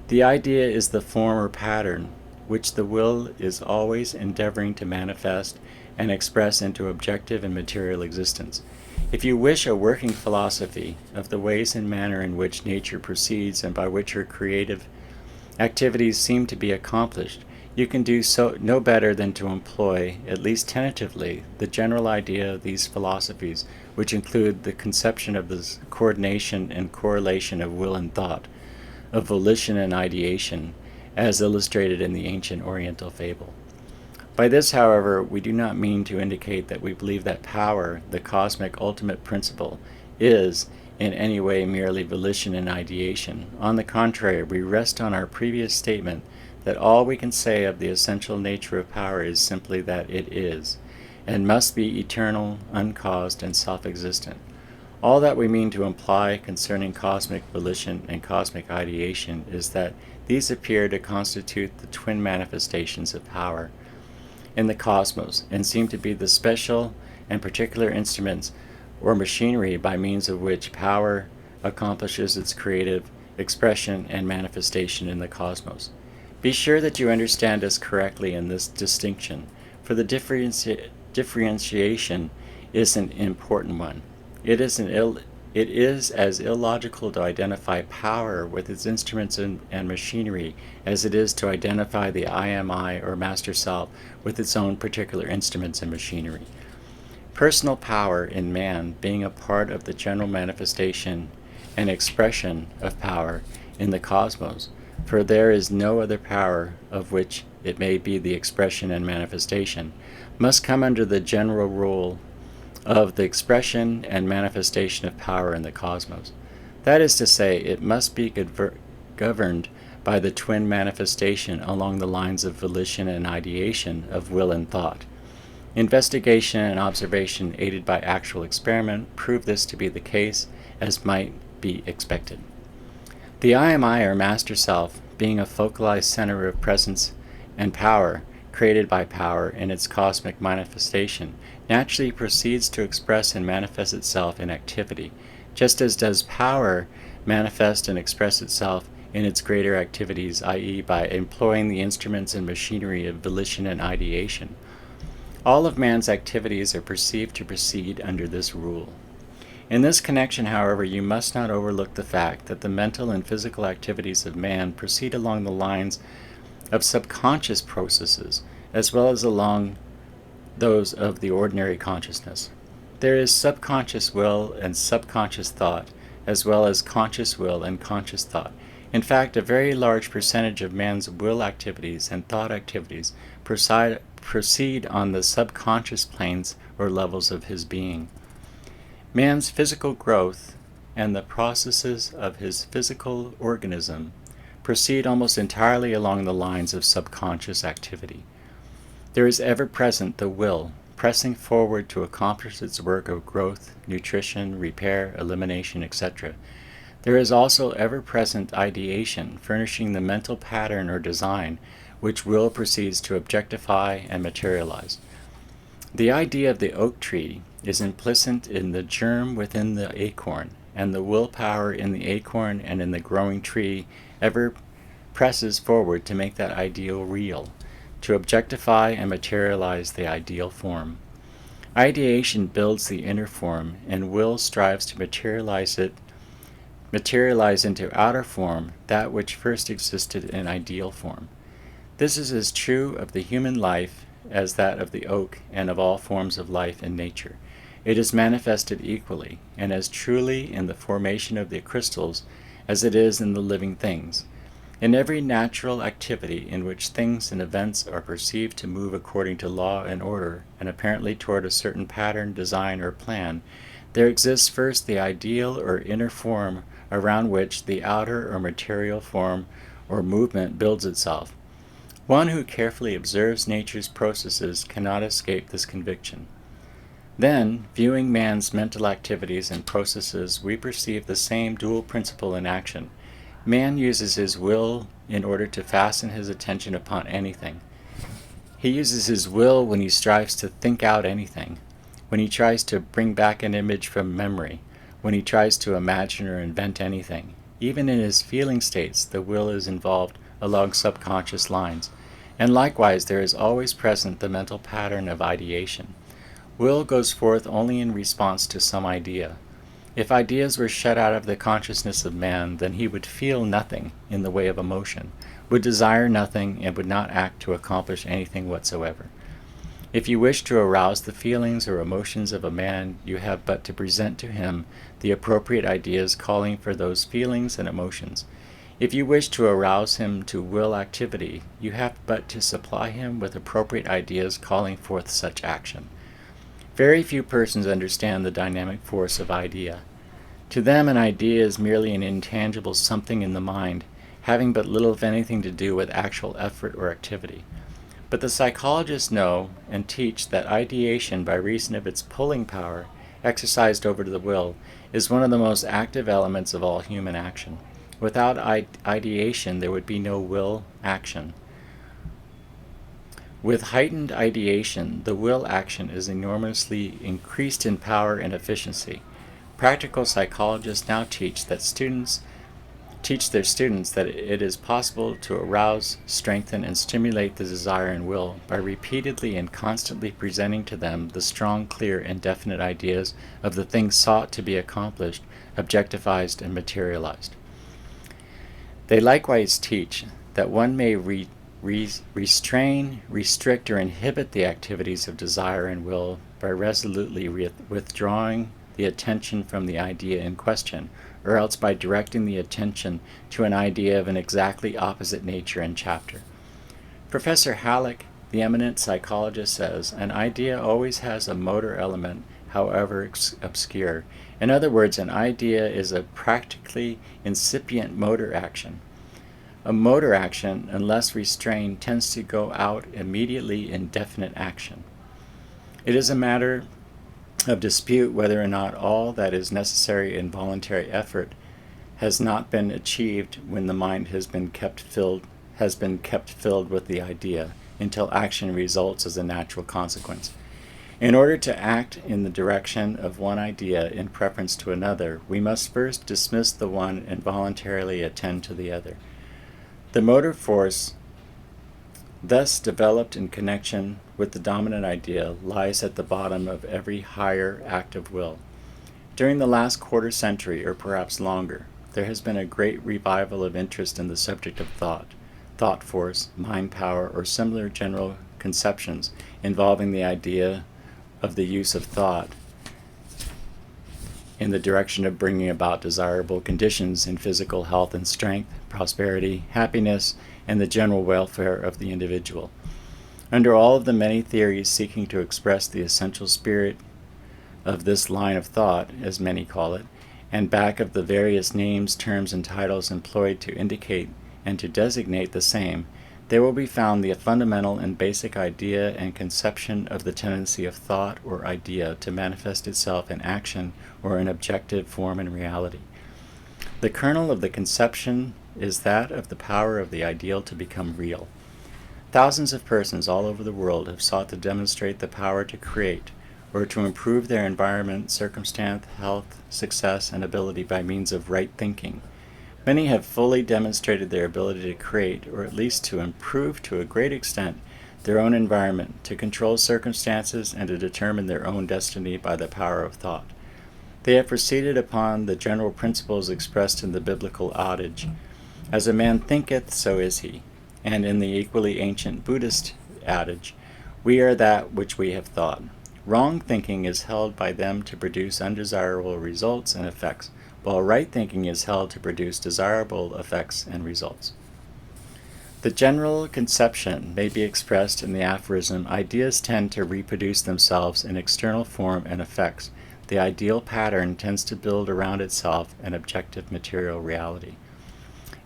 The idea is the form or pattern which the will is always endeavoring to manifest and express into objective and material existence. If you wish a working philosophy of the ways and manner in which nature proceeds and by which her creative activities seem to be accomplished, you can do so no better than to employ, at least tentatively, the general idea of these philosophies, which include the conception of the coordination and correlation of will and thought, of volition and ideation, as illustrated in the ancient Oriental fable. By this, however, we do not mean to indicate that we believe that power, the cosmic ultimate principle, is in any way merely volition and ideation. On the contrary, we rest on our previous statement that all we can say of the essential nature of power is simply that it is, and must be eternal, uncaused, and self-existent. All that we mean to imply concerning cosmic volition and cosmic ideation is that these appear to constitute the twin manifestations of power in the cosmos, and seem to be the special and particular instruments or machinery by means of which power accomplishes its creative expression and manifestation in the cosmos. Be sure that you understand us correctly in this distinction, for the differentiation is an important one. It is as illogical to identify power with its instruments and machinery as it is to identify the I am I or Master Self with its own particular instruments and machinery. Personal power in man being a part of the general manifestation and expression of power in the cosmos, for there is no other power of which it may be the expression and manifestation, must come under the general rule of the expression and manifestation of power in the cosmos. That is to say, it must be governed by the twin manifestation along the lines of volition and ideation, of will and thought. Investigation and observation aided by actual experiment prove this to be the case, as might be expected. The I, or Master Self, being a focalized center of presence and power, created by power in its cosmic manifestation, naturally proceeds to express and manifest itself in activity, just as does power manifest and express itself in its greater activities, i.e., by employing the instruments and machinery of volition and ideation. All of man's activities are perceived to proceed under this rule. In this connection, however, you must not overlook the fact that the mental and physical activities of man proceed along the lines of subconscious processes, as well as along those of the ordinary consciousness. There is subconscious will and subconscious thought, as well as conscious will and conscious thought. In fact, a very large percentage of man's will activities and thought activities proceed on the subconscious planes or levels of his being. Man's physical growth and the processes of his physical organism proceed almost entirely along the lines of subconscious activity. There is ever present the will, pressing forward to accomplish its work of growth, nutrition, repair, elimination, etc. There is also ever present ideation, furnishing the mental pattern or design which will proceeds to objectify and materialize. The idea of the oak tree is implicit in the germ within the acorn, and the willpower in the acorn and in the growing tree ever presses forward to make that ideal real, to objectify and materialize the ideal form. Ideation builds the inner form, and will strives to materialize into outer form that which first existed in ideal form. This is as true of the human life as that of the oak and of all forms of life in nature. It is manifested equally, and as truly in the formation of the crystals as it is in the living things. In every natural activity in which things and events are perceived to move according to law and order, and apparently toward a certain pattern, design, or plan, there exists first the ideal or inner form around which the outer or material form or movement builds itself. One who carefully observes nature's processes cannot escape this conviction. Then, viewing man's mental activities and processes, we perceive the same dual principle in action. Man uses his will in order to fasten his attention upon anything. He uses his will when he strives to think out anything, when he tries to bring back an image from memory, when he tries to imagine or invent anything. Even in his feeling states, the will is involved along subconscious lines, and likewise there is always present the mental pattern of ideation. Will goes forth only in response to some idea. If ideas were shut out of the consciousness of man, then he would feel nothing in the way of emotion, would desire nothing, and would not act to accomplish anything whatsoever. If you wish to arouse the feelings or emotions of a man, you have but to present to him the appropriate ideas calling for those feelings and emotions. If you wish to arouse him to will activity, you have but to supply him with appropriate ideas calling forth such action. Very few persons understand the dynamic force of idea. To them, an idea is merely an intangible something in the mind, having but little if anything to do with actual effort or activity. But the psychologists know and teach that ideation, by reason of its pulling power exercised over the will, is one of the most active elements of all human action. Without ideation, there would be no will action. With heightened ideation, the will action is enormously increased in power and efficiency. Practical psychologists now teach their students that it is possible to arouse, strengthen, and stimulate the desire and will by repeatedly and constantly presenting to them the strong, clear, and definite ideas of the things sought to be accomplished, objectified, and materialized. They likewise teach that one may restrain, restrict, or inhibit the activities of desire and will by resolutely withdrawing the attention from the idea in question, or else by directing the attention to an idea of an exactly opposite nature and chapter. Professor Halleck, the eminent psychologist, says, an idea always has a motor element, however obscure, In other words, an idea is a practically incipient motor action. A motor action, unless restrained, tends to go out immediately in definite action. It is a matter of dispute whether or not all that is necessary in voluntary effort has not been achieved when the mind has been kept filled with the idea until action results as a natural consequence. In order to act in the direction of one idea in preference to another, we must first dismiss the one and voluntarily attend to the other. The motor force thus developed in connection with the dominant idea lies at the bottom of every higher act of will. During the last quarter century, or perhaps longer, there has been a great revival of interest in the subject of thought force, mind power, or similar general conceptions involving the idea of the use of thought in the direction of bringing about desirable conditions in physical health and strength, prosperity, happiness, and the general welfare of the individual. Under all of the many theories seeking to express the essential spirit of this line of thought, as many call it, and back of the various names, terms, and titles employed to indicate and to designate the same, there will be found the fundamental and basic idea and conception of the tendency of thought or idea to manifest itself in action or in objective form and reality. The kernel of the conception is that of the power of the ideal to become real. Thousands of persons all over the world have sought to demonstrate the power to create or to improve their environment, circumstance, health, success, and ability by means of right thinking. Many have fully demonstrated their ability to create, or at least to improve to a great extent, their own environment, to control circumstances, and to determine their own destiny by the power of thought. They have proceeded upon the general principles expressed in the biblical adage, "As a man thinketh, so is he," and in the equally ancient Buddhist adage, "We are that which we have thought." Wrong thinking is held by them to produce undesirable results and effects, while right thinking is held to produce desirable effects and results. The general conception may be expressed in the aphorism, "Ideas tend to reproduce themselves in external form and effects. The ideal pattern tends to build around itself an objective material reality."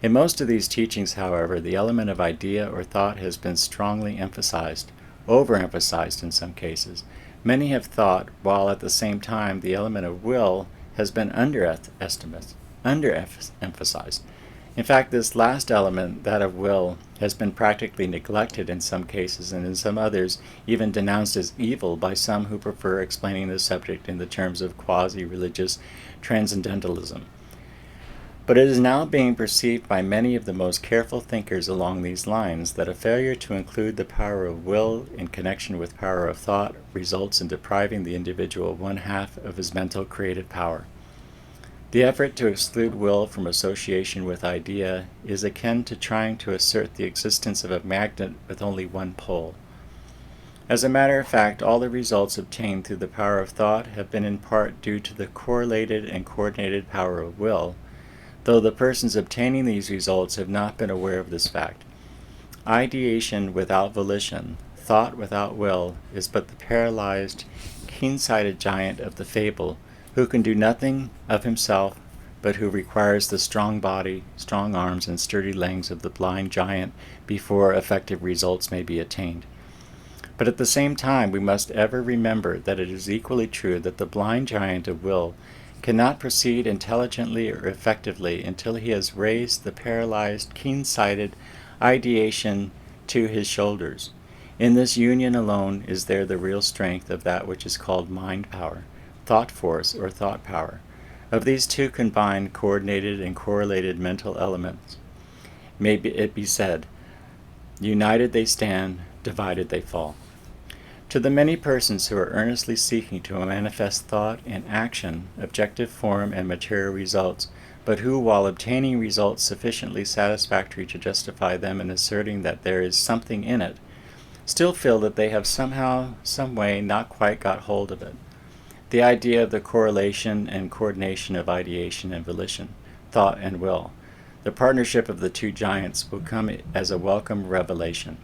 In most of these teachings, however, the element of idea or thought has been strongly emphasized, overemphasized in some cases. Many have thought, while at the same time the element of will has been underemphasized. In fact, this last element, that of will, has been practically neglected in some cases, and in some others even denounced as evil by some who prefer explaining the subject in the terms of quasi-religious transcendentalism. But it is now being perceived by many of the most careful thinkers along these lines that a failure to include the power of will in connection with power of thought results in depriving the individual of one half of his mental creative power. The effort to exclude will from association with idea is akin to trying to assert the existence of a magnet with only one pole. As a matter of fact, all the results obtained through the power of thought have been in part due to the correlated and coordinated power of will, though the persons obtaining these results have not been aware of this fact. Ideation without volition, thought without will, is but the paralyzed, keen-sighted giant of the fable, who can do nothing of himself, but who requires the strong body, strong arms, and sturdy legs of the blind giant before effective results may be attained. But at the same time, we must ever remember that it is equally true that the blind giant of will cannot proceed intelligently or effectively until he has raised the paralyzed, keen-sighted ideation to his shoulders. In this union alone is there the real strength of that which is called mind power, thought force, or thought power. Of these two combined, coordinated, and correlated mental elements, may it be said, united they stand, divided they fall. To the many persons who are earnestly seeking to manifest thought and action, objective form, and material results, but who, while obtaining results sufficiently satisfactory to justify them in asserting that there is something in it, still feel that they have somehow, some way, not quite got hold of it. The idea of the correlation and coordination of ideation and volition, thought and will, the partnership of the two giants, will come as a welcome revelation.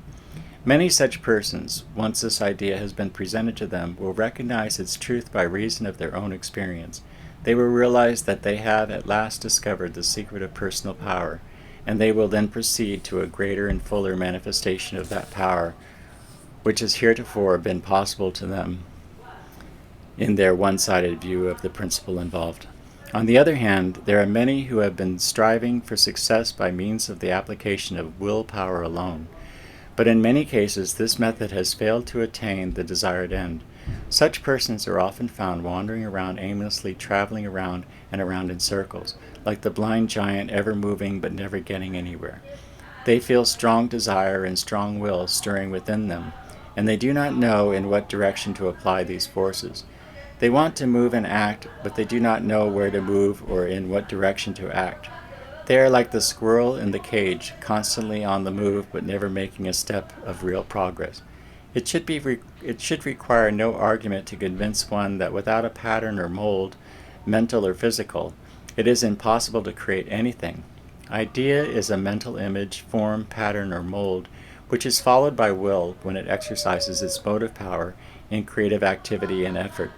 Many such persons, once this idea has been presented to them, will recognize its truth by reason of their own experience. They will realize that they have at last discovered the secret of personal power, and they will then proceed to a greater and fuller manifestation of that power, which has heretofore been possible to them in their one-sided view of the principle involved. On the other hand, there are many who have been striving for success by means of the application of willpower alone. But in many cases, this method has failed to attain the desired end. Such persons are often found wandering around aimlessly, traveling around and around in circles, like the blind giant ever moving but never getting anywhere. They feel strong desire and strong will stirring within them, and they do not know in what direction to apply these forces. They want to move and act, but they do not know where to move or in what direction to act. They are like the squirrel in the cage, constantly on the move but never making a step of real progress. It should require no argument to convince one that without a pattern or mold, mental or physical, it is impossible to create anything. Idea is a mental image, form, pattern, or mold, which is followed by will when it exercises its motive power in creative activity and effort.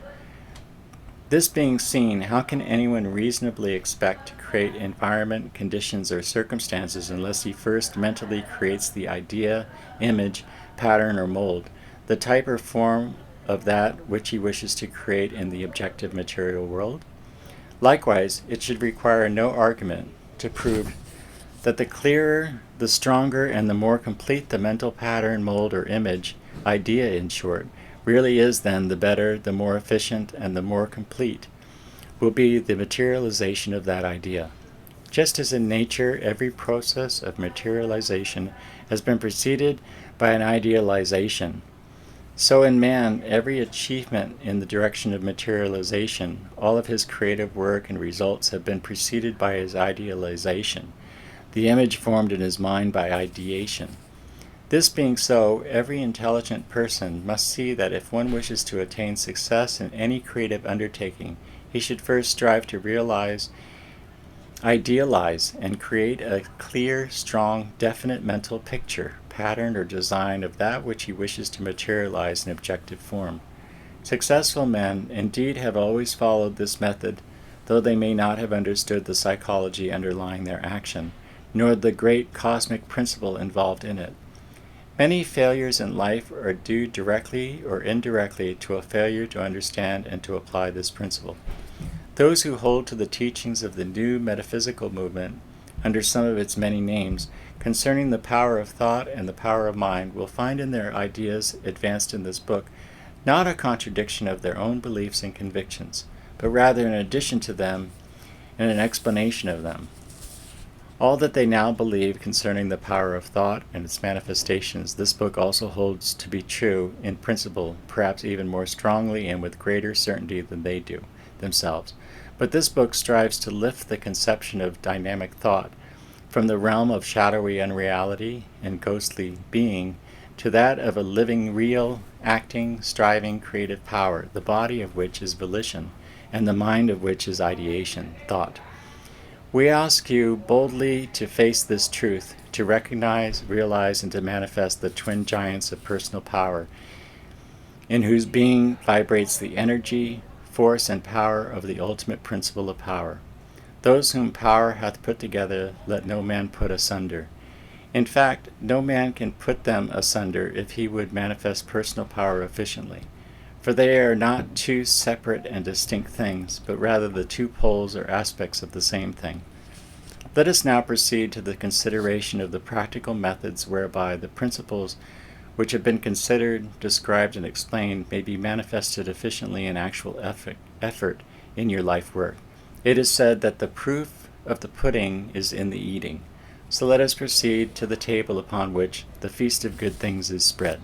This being seen, how can anyone reasonably expect to create environment, conditions, or circumstances unless he first mentally creates the idea, image, pattern, or mold, the type or form of that which he wishes to create in the objective material world? Likewise, it should require no argument to prove that the clearer, the stronger, and the more complete the mental pattern, mold, or image, idea in short, really is, then the better, the more efficient, and the more complete will be the materialization of that idea. Just as in nature, every process of materialization has been preceded by an idealization, so in man, every achievement in the direction of materialization, all of his creative work and results have been preceded by his idealization, the image formed in his mind by ideation. This being so, every intelligent person must see that if one wishes to attain success in any creative undertaking, he should first strive to realize, idealize, and create a clear, strong, definite mental picture, pattern, or design of that which he wishes to materialize in objective form. Successful men indeed have always followed this method, though they may not have understood the psychology underlying their action, nor the great cosmic principle involved in it. Many failures in life are due directly or indirectly to a failure to understand and to apply this principle. Those who hold to the teachings of the new metaphysical movement, under some of its many names, concerning the power of thought and the power of mind, will find in their ideas advanced in this book not a contradiction of their own beliefs and convictions, but rather an addition to them and an explanation of them. All that they now believe concerning the power of thought and its manifestations, this book also holds to be true in principle, perhaps even more strongly and with greater certainty than they do themselves. But this book strives to lift the conception of dynamic thought from the realm of shadowy unreality and ghostly being to that of a living, real, acting, striving, creative power, the body of which is volition, and the mind of which is ideation, thought. We ask you boldly to face this truth, to recognize, realize, and to manifest the twin giants of personal power, in whose being vibrates the energy, force, and power of the ultimate principle of power. Those whom power hath put together, let no man put asunder. In fact, no man can put them asunder if he would manifest personal power efficiently. For they are not two separate and distinct things, but rather the two poles or aspects of the same thing. Let us now proceed to the consideration of the practical methods whereby the principles which have been considered, described, and explained may be manifested efficiently in actual effort in your life work. It is said that the proof of the pudding is in the eating. So let us proceed to the table upon which the feast of good things is spread.